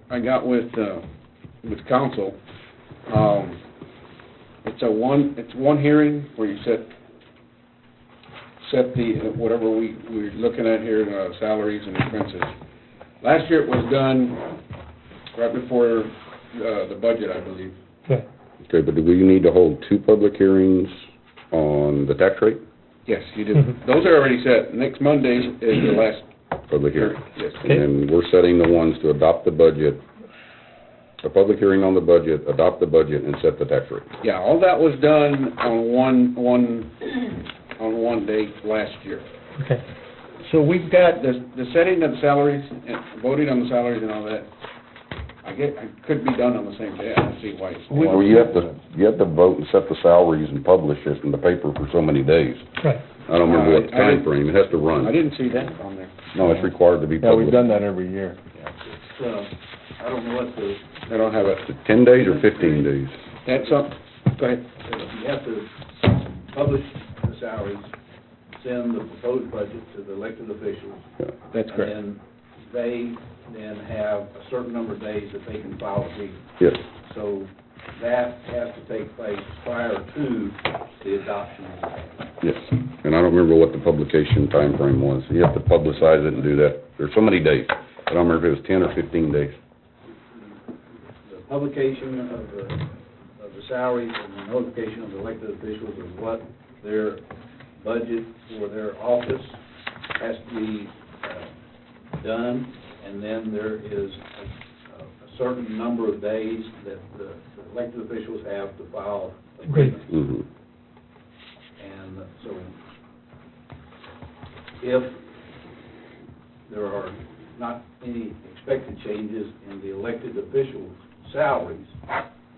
I got with council. It's one hearing where you set the, whatever we're looking at here, salaries and expenses. Last year it was done right before, the budget, I believe. Okay. Okay, but do we need to hold 2 public hearings on the tax rate? Yes, you did. Mhm. Those are already set. Next Monday is the last Public hearing. Yes. Okay. And then we're setting the ones to adopt the budget, a public hearing on the budget, adopt the budget, and set the tax rate. Yeah, all that was done on one date last year. Okay. So we've got, The setting of the salaries, and voting on the salaries and all that, I could be done on the same day. I don't see why it's. Well, you have to vote and set the salaries and publish it in the paper for so many days. Right. I don't remember what the I time didn't- frame. It has to I run. didn't see that on there. No, it's required to be Yeah, published. we've done that every year. I don't know what the, I don't have it. 10 days or 15 days? That's up, go ahead. you have to publish the salaries, send the proposed budget to the elected officials. That's correct. And then they then have a certain number of days that they can file a grievance. Yes. So that has to take place prior to the adoption of the budget. Yes. And I don't remember what the publication time frame was. You have to publicize it and do that. There's so many days. I don't remember if it was 10 or 15 days. The publication of the salaries and the notification of the elected officials of what their budget for their office has to be done, and then there is a certain number of days that the elected officials have to file a grievance. Mm-hmm. And so if there are not any expected changes in the elected officials' salaries,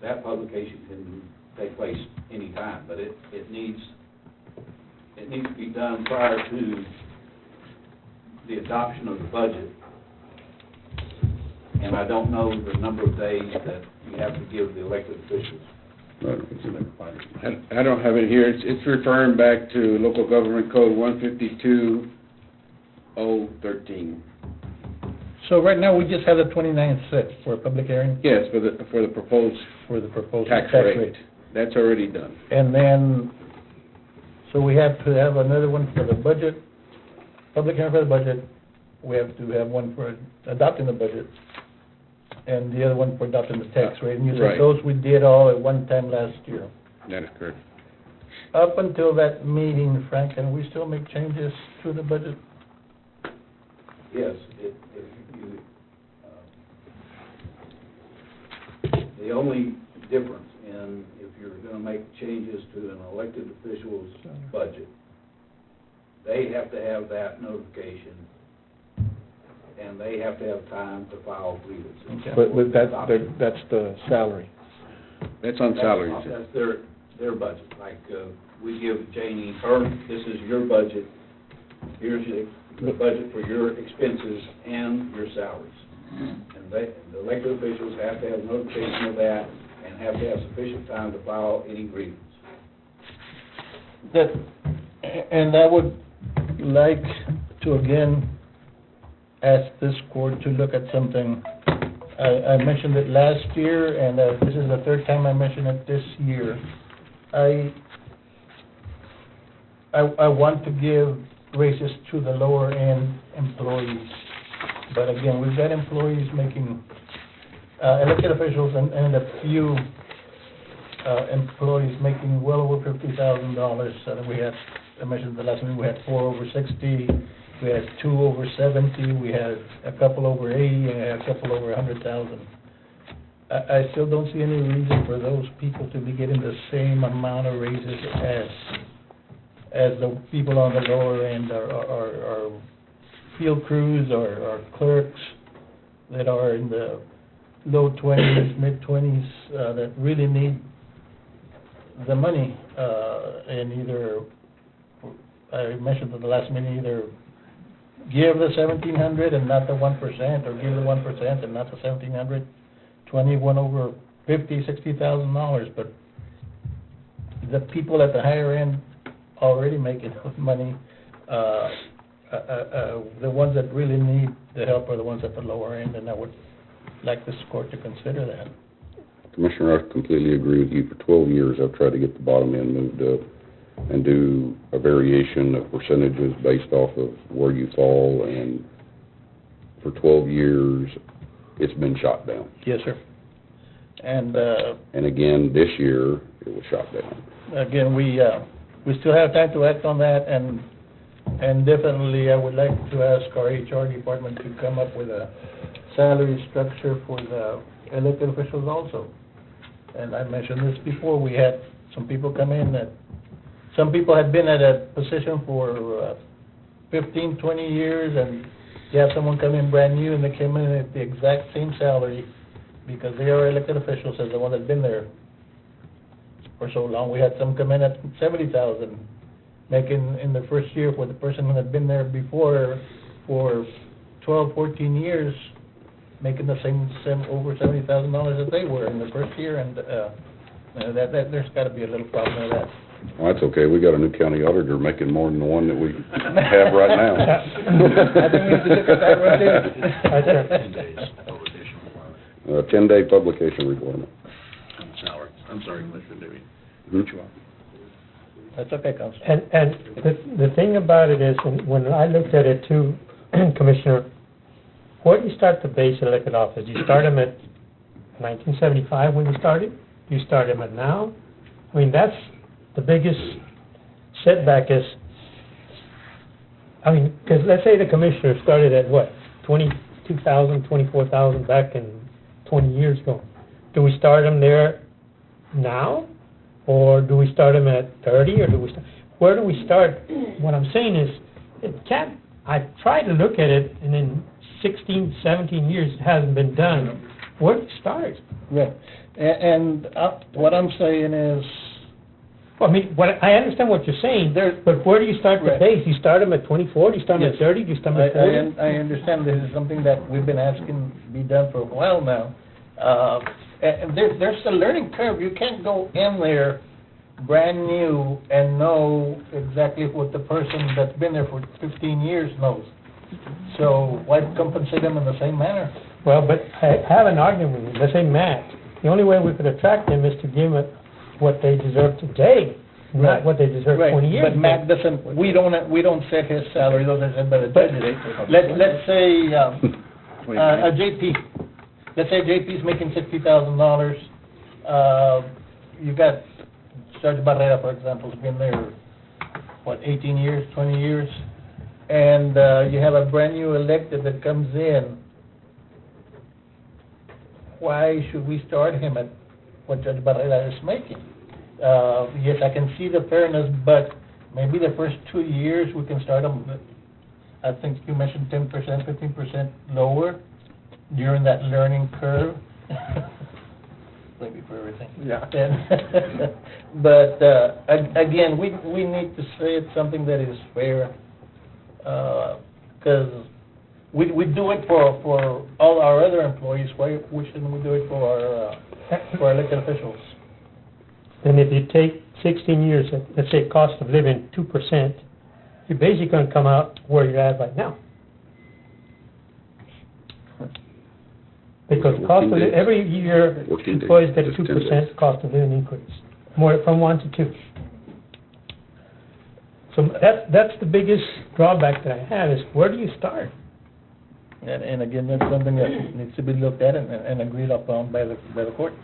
that publication can take place anytime, but it needs to be done prior to the adoption of the budget. And I don't know the number of days that you have to give the elected officials. I don't have it here. It's referring back to local government code 152-013. so right now, we just have the 29th set for a public hearing Yes, for the proposed for the proposed tax rate. That's already done. And then, so we have to have another one for the budget, public hearing for the budget. We have to have one for adopting the budget, and the other one for adopting the tax rate. And you Right. said those we did all at one time last year. That is correct. Up until that meeting, Frank, can we still make changes to the budget? Yes, if you, the only difference in if you're gonna make changes to an elected official's budget, they have to have that notification, and they have to have time to file grievances. Okay. But that's the salary. That's on salaries. That's their budget, like, we give Janie, this is your budget, here's the budget for your expenses and your salaries. And the elected officials have to have notification of that and have to have sufficient time to file any grievance. And that would like to again ask this court to look at something. I mentioned it last year, and this is the third time I mention it this year. I want to give raises to the lower end employees. But again, we've got employees making, elected officials and a few employees making well over $50,000. We had, I mentioned the last meeting, we had 4 over 60, we had 2 over 70, we had a couple over 80, and a couple over 100,000. I still don't see any reason for those people to be getting the same amount of raises as the people on the lower end, our field crews, our clerks that are in the low 20s, mid-20s, that really need the money, and either, I mentioned at the last meeting, either give the 1,700 and not the 1%, or give the 1% and not the 1,700, 21 over $50,000, $60,000, but the people at the higher end already making money, the ones that really need the help are the ones at the lower end, and I would like this court to consider that. Commissioner, I completely agree with you. For 12 years, I've tried to get the bottom end moved up and do a variation of percentages based off of where you fall, and for 12 years, it's been shot down. Yes, sir. And again, this year, it was shot down. again, we still have time to act on that, and definitely I would like to ask our HR department to come up with a salary structure for the elected officials also. And I mentioned this before, we had some people come in that, some people had been at a position for 15, 20 years, and you have someone come in brand new, and they came in at the exact same salary because they are elected officials as the one that's been there for so long. We had some come in at 70,000, making in the first year for the person who had been there before for 12, 14 years, making the same over $70,000 that they were in the first year, and that there's got to be a little problem with that. Well, that's okay. We got a new county auditor making more than the one that we have right now. I think we have to look at that right there. 10 days of additional 10-day publication requirement. salary. I'm sorry, Commissioner Dewey. That's okay, Council. And the thing about it is, when I looked at it too, Commissioner, where do you start the base elected office? Do you start them at 1975 when you started? Do you start them at now? I mean, that's the biggest setback is, I mean, because let's say the commissioner started at what, 22,000, 24,000 back in 20 years ago. Do we start them there now? Or do we start them at 30, or do we start, where do we start? What I'm saying is, it can't, I tried to look at it, and in 16, 17 years, it hasn't been done. Where do you start? Right. And what I'm saying is, Well, I mean, I understand what you're saying, but where do you start the Right. base? Do you start them at 24, do you start them at 30, do you start them at 40? I understand this is something that we've been asking be done for a while now. And there's a learning curve. You can't go in there brand new and know exactly what the person that's been there for 15 years knows. So why compensate them in the same manner? Well, but I have an argument with you. Let's say Matt. The only way we could attract them is to give them what they deserve today, not Right. what they deserve 20 years But ago. Matt doesn't, we don't set his salary, those are set by the judge. Let's say, a JP, let's say JP's making $60,000, you got Judge Barrera, for example, has been there, 18 years, 20 years, and, you have a brand new elected that comes in. Why should we start him at what Judge Barrera is making? Yes, I can see the fairness, but maybe the first 2 years, we can start them, I think you mentioned 10%, 15% lower during that learning curve. Maybe for everything. Yeah. But, again, we need to say it's something that is fair, because we do it for all our other employees. Why shouldn't we do it for our elected officials? And if you take 16 years, let's say cost of living 2%, you're basically gonna come out where you're at right now. Because cost of, Working days. every year, Working days, employees get just 2% 10 days. cost of living increase, more from 1 to 2. So that's the biggest drawback that I have, is where do you start? And again, that's something that needs to be looked at and agreed upon by the court.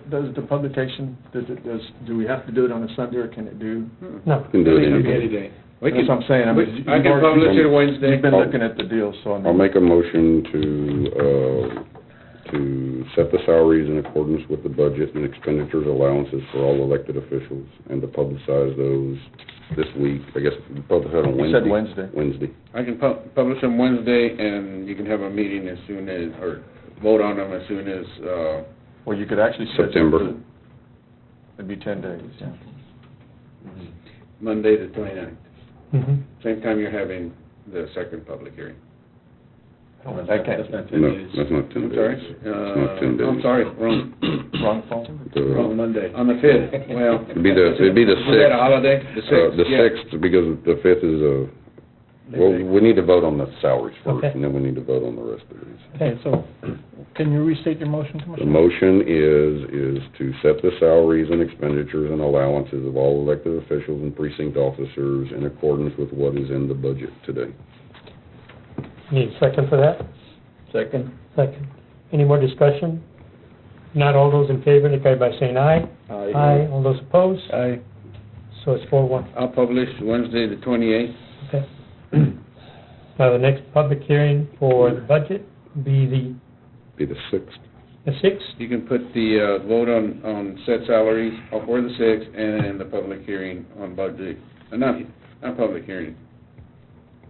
Does the publication, do we have to do it on a Sunday, or can it do? No. You can do it any day. day. We That's can- what I'm saying, I mean. I can you've already- publish it Wednesday. You've been looking at the deal, so I mean. I'll make a motion to set the salaries in accordance with the budget and expenditures allowances for all elected officials, and to publicize those this week, I guess, publicize on You Wednesday. said Wednesday. Wednesday. I can publish them Wednesday, and you can have a meeting as soon as, or vote on them as soon as, Well, you could actually schedule. September. the- It'd be 10 days, yeah. Monday the 29th. Mhm. Same time you're having the second public hearing. That can't, No, that's not 10 I'm days. sorry? It's not 10 days. I'm sorry, wrong wrong phone? wrong Monday. On the 5th, well. It'd be the Is that 6th. a holiday? The 6th, The yeah. 6th, because the 5th is well, we need to vote on the salaries first, Okay. and then we need to vote on the rest of these. Okay, so, can you restate your motion, The Commissioner? motion is to set the salaries and expenditures and allowances of all elected officials and precinct officers in accordance with what is in the budget today. Need a second for that? Second. Second. Any more discussion? Not all those in favor, indicate by saying aye. Aye. All those opposed? Aye. So it's 4-1. I'll publish Wednesday the 28th. Okay. Now, the next public hearing for the budget will be Be the 6th. the 6th? You can put the, vote on set salaries for the 6th, and the public hearing on budget, not public hearing.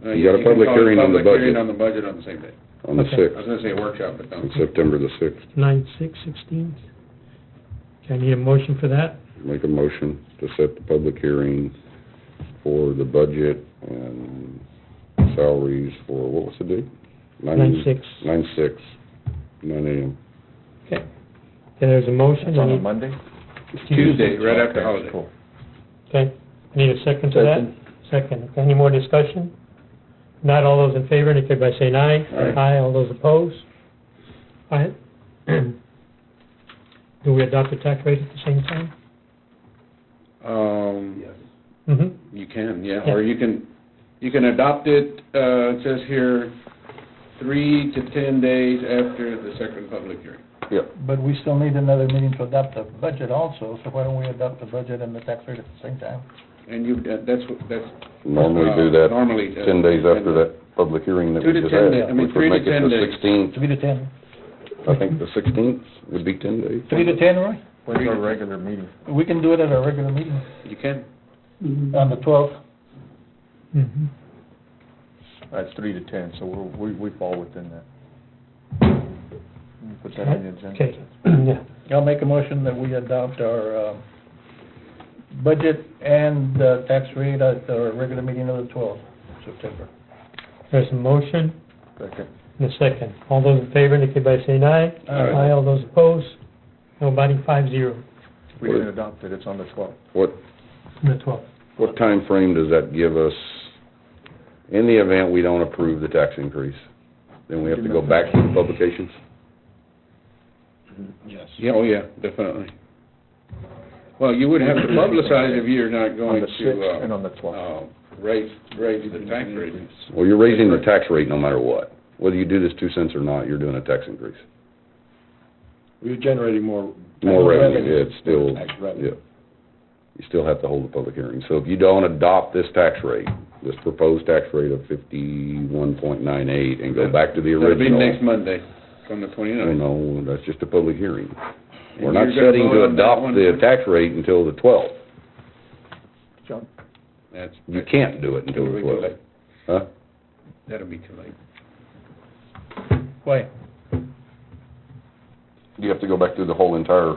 You got a can public call it hearing on the Public hearing budget. on the budget on the same day. On the Okay. I was 6th, gonna say workshop, but on don't. September the 6th. 9/6/16. Okay, I need a motion for that? Make a motion to set the public hearing for the budget and salaries for, what was the date? 9/6. 9/6, 9 a.m. Okay. Okay, there's a motion. It's I on a need- Monday? Tuesday, right after Okay, holiday. cool. Okay, I need a second to that? Second. Okay, any more discussion? Not all those in favor, indicate by saying aye. Aye. All those opposed? Aye. Do we adopt the tax rate at the same time? Mm-hmm. You can, yeah, Yeah. or you can adopt it, it says here, 3 to 10 days after the second public hearing. But we still need another meeting to adopt the budget also, so why don't we adopt the budget and the tax rate at the same time? And you, that's, Normally do that normally, 10 days after that public hearing that 2 we to just 10 had, days, I mean, which 3 would to make it 10 the days. 16th. 3 to 10. I think the 16th would be 10 days. 3 to 10, Roy? When's our regular meeting? We can do it at our regular meeting You can. on the 12th. Mm-hmm. That's 3 to 10, so we fall within that. Put that on the agenda. Okay, yeah. I'll make a motion that we adopt our, budget and the tax rate at our regular meeting of the 12th, September. There's a motion Second. and a second. All those in favor, indicate by saying aye. Aye. All those opposed? Nobody, 5-0, We didn't adopt it, it's on the 12th. What on the 12th. What time frame does that give us in the event we don't approve the tax increase? Then we have to go back to the publications? Yes. Yeah, oh, yeah, definitely. Well, you would have to publicize if you're not On going the to, 6th and on the 12th. raise the tax rate. Well, you're raising the tax rate no matter what. Whether you do this 2 cents or not, you're doing a tax increase. We're generating more. More revenue, it's still, Tax revenue. yeah. You still have to hold the public hearing. So if you don't adopt this tax rate, this proposed tax rate of 51.98 and go back to the That'll be original. next Monday, on the 29th. No, that's just a public hearing. We're And not you're gonna setting vote to on that adopt one? the tax rate until the 12th. John? That's. You can't do it until the That'll be too 12th. late. Huh? That'll be too late. Why? Do you have to go back through the whole entire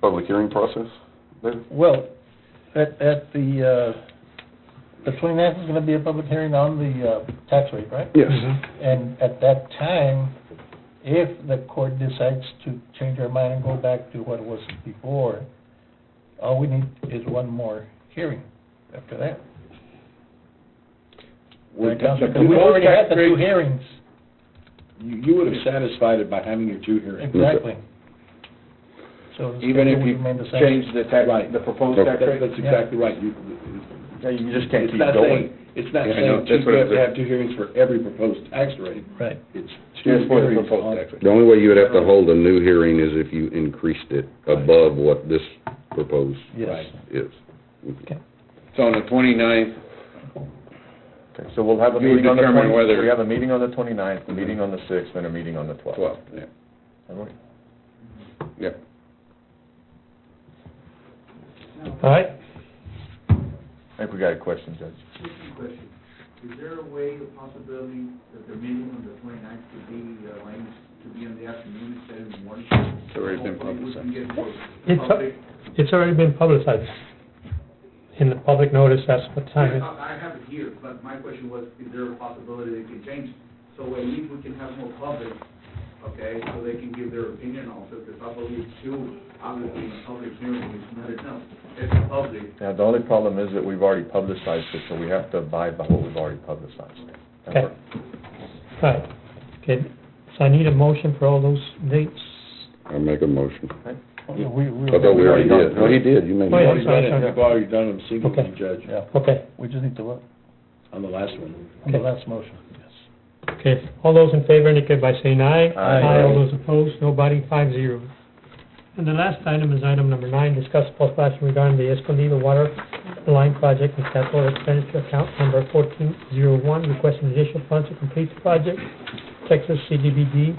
public hearing process there? Well, at the 29th is gonna be a public hearing on the, tax rate, right? Yes. And at that time, if the court decides to change their mind and go back to what it was before, all we need is one more hearing. after that. Well, Because the we already had the two proposed tax rate, hearings. you would have satisfied it by having your two hearings. Exactly. So the Even if schedule you would remain the same. change the tax, Right. the proposed tax rate? That's exactly right. You just can't It's keep not going. saying, it's not Yeah, I know. saying That's you what have it to is. have two hearings for every proposed tax rate. Right. It's two Just for the hearings proposed on- tax rate. The only way you would have to hold a new hearing is if you increased it above what this proposed Yes. is. So on the 29th, Okay, so we'll have a You would meeting on the determine whether- we have a meeting on the 29th, a meeting on the 6th, and a meeting on the 12th. 12, yeah, All right. yeah. All right? I think we got a question, Judge. Just a question. Is there a way, a possibility that the meeting on the 29th could be arranged to be in the afternoon instead of the morning? It's already been Hopefully we can get more It's, public. it's already been publicized in the public notice, that's what time it, I have it here, but my question was, is there a possibility they can change? So at least we can have more public, okay, so they can give their opinion also, because I believe too, obviously, in a public hearing, it's not enough. It's public. Yeah, the only problem is that we've already publicized it, so we have to abide by what we've already publicized. okay. All right, okay, so I need a motion for all those dates. I'll make a motion. We I thought we already did. No, he did, you made Oh, a yeah, motion. sorry, sorry. You've already done them single, Okay. Judge, Yeah, Okay, we just need to vote on the last one. on the Okay. last motion, yes. okay, all those in favor indicate by saying aye. Aye. All those opposed, nobody, 5-0. And the last item is item number 9, discuss possible action regarding the Escondido Water Line Project and capital expenditure account number 1401, requesting additional funds to complete the project, Texas CDBG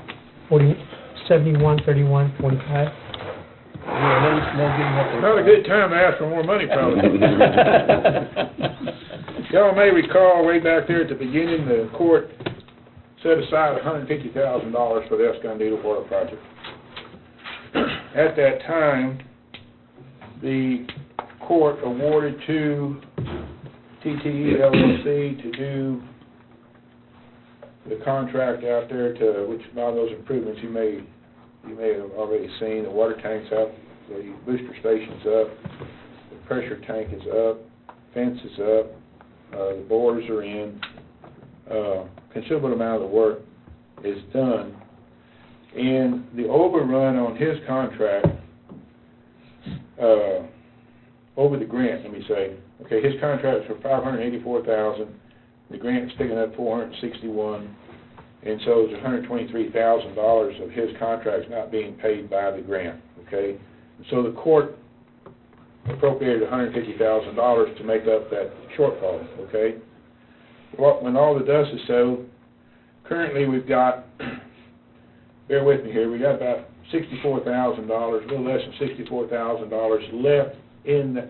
713125. Not a good time to ask for more money, probably. Y'all may recall way back there at the beginning, the court set aside $150,000 for the Escondido Water Project. At that time, the court awarded to TTE LLC to do the contract out there to, which a lot of those improvements you may have already seen. The water tank's up, the booster station's up, the pressure tank is up, fence is up, the bores are in. Considerable amount of the work is done. And the overrun on his contract, over the grant, let me say, okay, his contract was for $584,000, the grant's picking up $461,000, and so there's $123,000 of his contract's not being paid by the grant, okay? So the court appropriated $150,000 to make up that shortfall, okay? Well, when all the dust is settled, currently we've got, bear with me here, we got about $64,000, a little less than $64,000 left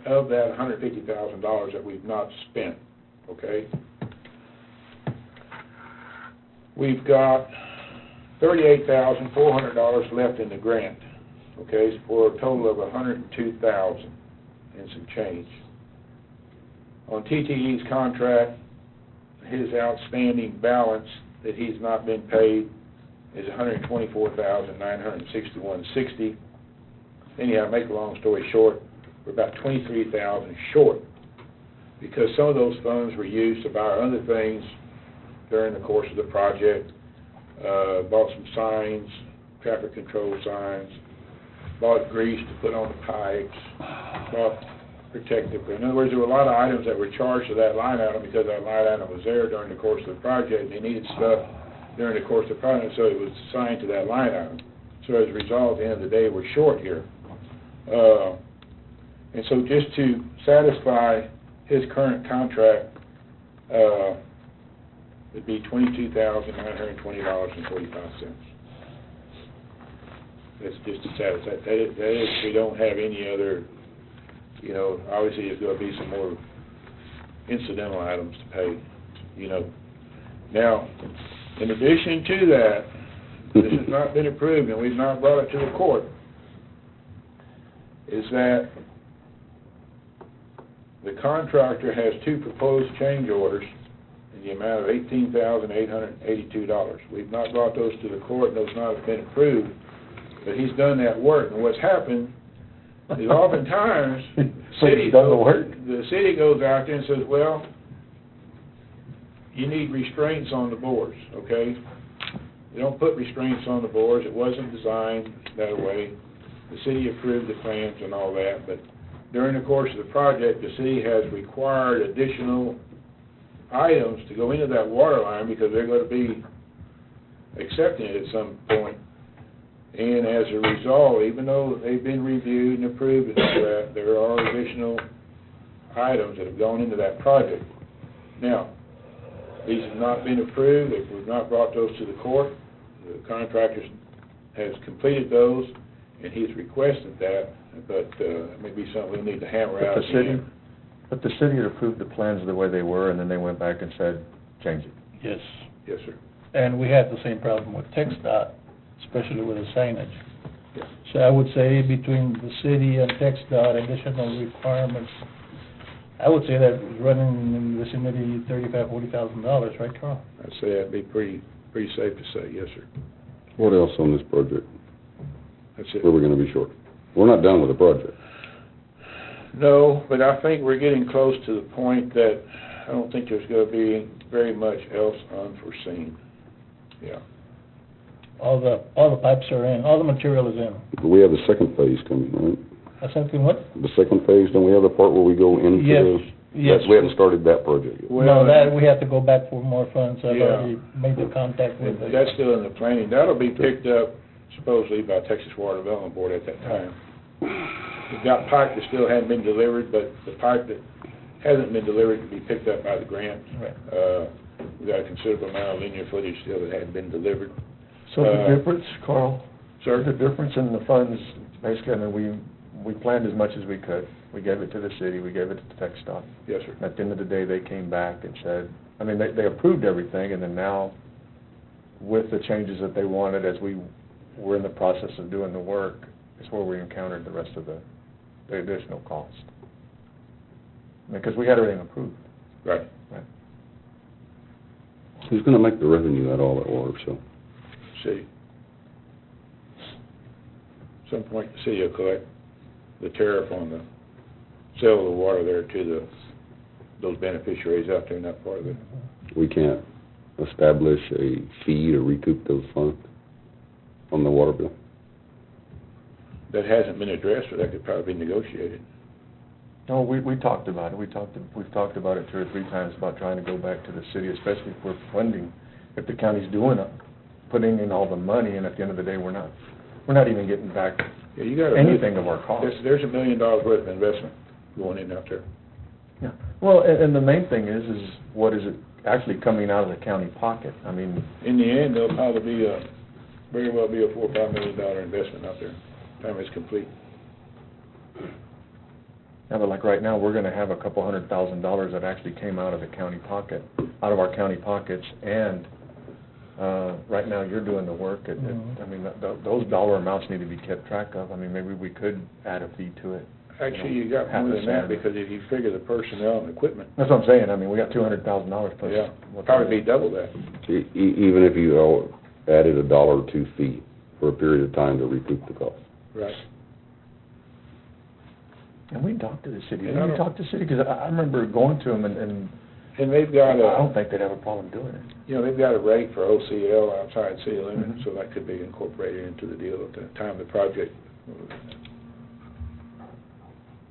of that $150,000 that we've not spent, okay? We've got $38,400 left in the grant, okay, for a total of $102,000 and some change. On TTE's contract, his outstanding balance that he's not been paid is $124,961.60. Anyhow, to make a long story short, we're about $23,000 short because some of those funds were used to buy other things during the course of the project. Bought some signs, traffic control signs, bought grease to put on the pipes, bought protective. In other words, there were a lot of items that were charged to that line item because that line item was there during the course of the project. They needed stuff during the course of the project, so it was assigned to that line item. So as a result, at the end of the day, we're short here. And so just to satisfy his current contract, would be $22,920.45. That's just to satisfy, that is, we don't have any other, you know, obviously there's gonna be some more incidental items to pay, you know. Now, in addition to that, this has not been approved and we've not brought it to the court, is that the contractor has 2 proposed change orders in the amount of $18,882. We've not brought those to the court, those not have been approved, but he's done that work. And what's happened, is oftentimes, So you've done the work. the city goes out there and says, well, you need restraints on the boards, okay? You don't put restraints on the boards, it wasn't designed that way. The city approved the plans and all that, but during the course of the project, the city has required additional items to go into that water line because they're gonna be accepting it at some point. And as a result, even though they've been reviewed and approved and all that, there are additional items that have gone into that project. Now, these have not been approved, we've not brought those to the court. The contractor has completed those, and he's requested that, but it may be something we'll need to hammer out again. But the city had approved the plans the way they were, and then they went back and said, change it. Yes. Yes, sir. And we had the same problem with TxDOT, especially with the signage. Yeah. So I would say between the city and TxDOT, additional requirements, I would say that was running in the vicinity of $35,000-$40,000, right, Carl? I'd say that'd be pretty safe to say, yes, sir. What else on this project? That's it. Where we're gonna be short? We're not done with the project. No, but I think we're getting close to the point that I don't think there's gonna be very much else unforeseen. Yeah. All the pipes are in, all the material is in. But we have the second phase coming, right? Something what? The second phase, don't we have the part where we go into the... Yes. We haven't started that project yet. No, that, we have to go back for more funds. I've Yeah. already made the contact with the... That's still in the planning. That'll be picked up supposedly by Texas Water Development Board at that time. We've got pipe that still hadn't been delivered, but the pipe that hasn't been delivered can be picked up by the grant. Right. We've got a considerable amount of linear footage still that hadn't been delivered. So the difference, Carl, Sir? the difference in the funds, basically, I mean, we planned as much as we could. We gave it to the city, we gave it to TxDOT. Yes, sir. And at the end of the day, they came back and said, I mean, they approved everything, and then now, with the changes that they wanted, as we were in the process of doing the work, is where we encountered the rest of the additional cost. Because we had everything approved. Right. Right. Who's gonna make the revenue out of all that water, so? City. At some point, the city will collect the tariff on the sale of the water there to those beneficiaries out there in that part of it. We can't establish a fee to recoup those funds on the water bill? That hasn't been addressed, but that could probably be negotiated. No, we talked about it. We've talked about it 2 or 3 times about trying to go back to the city, especially if we're funding, if the county's doing it, putting in all the money, and at the end of the day, we're not even getting back Yeah, you got anything of our costs. There's $1 million worth of investment going in out there. Yeah. Well, and the main thing is what is it actually coming out of the county pocket? I mean, In the end, there'll probably be very well be a $4 or $5 million investment out there, time it's complete. yeah, but like right now, we're gonna have a couple $100,000 that actually came out of the county pocket, out of our county pockets, and, right now, you're doing the work, I mean, those dollar amounts need to be kept track of. I mean, maybe we could add a fee to it. Actually, you got more than that, because if you figure the personnel and equipment, That's what I'm saying, I mean, we got $200,000 plus. yeah, what probably be double that. Even if you added $1 or $2 fee for a period of time to recoup the cost. Right. And we talked to the city, And I we don't- talked to the city, because I remember going to them, and And they've got I a, don't think they'd have a problem doing it. you know, they've got a rate for OCL outside city limits, Mhm. so that could be incorporated into the deal at the time of the project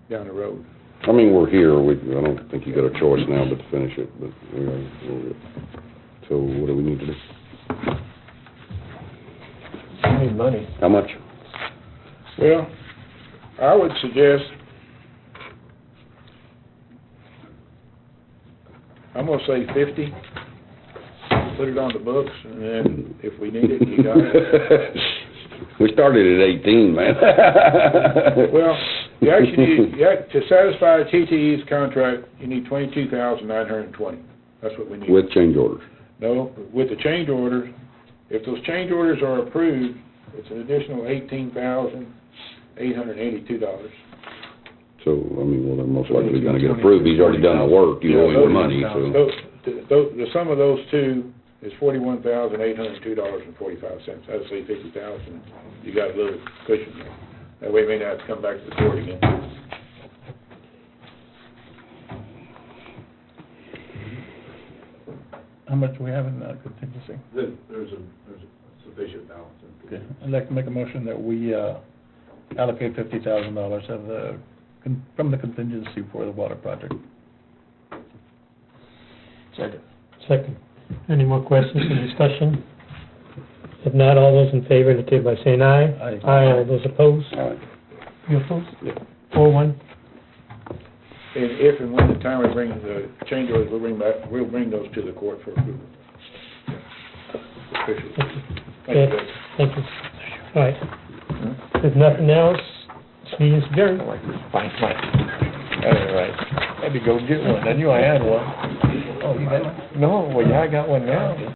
down the road. I mean, we're here, I don't think you got a choice now but to finish it, but anyway, so what do we need to do? We need money. How much? Well, I would suggest, I'm gonna say 50, put it on the books, and then if we need it, you got it. We started at 18, man. Well, you actually need, to satisfy TTE's contract, you need 22,920. That's what we need. With change orders. No, with the change orders, if those change orders are approved, it's an additional $18,882. So, I mean, well, they're most likely gonna get approved, he's already done the work, you owe him the money, so. The sum of those two is $41,802.45. I'd say 50,000, you got a little cushion there. That way we may not have to come back to the court again. How much do we have in contingency? There's a sufficient balance in Okay, I'd like to make a motion that we, allocate $50,000 of the, from the contingency for the water project. Second. Second. Any more questions or discussion? If not, all those in favor indicate by saying aye. Aye. Aye, all those opposed? You opposed? Yeah. 4-1. And if and when the time we bring the change orders, we'll bring those to the court for approval. Officially. Thank you, Okay, Judge. thank you. All right. If nothing else, this meeting's adjourned. Fine. All right. Had to go get one. I knew I had one. Oh, you got one? No, well, yeah, I got one now.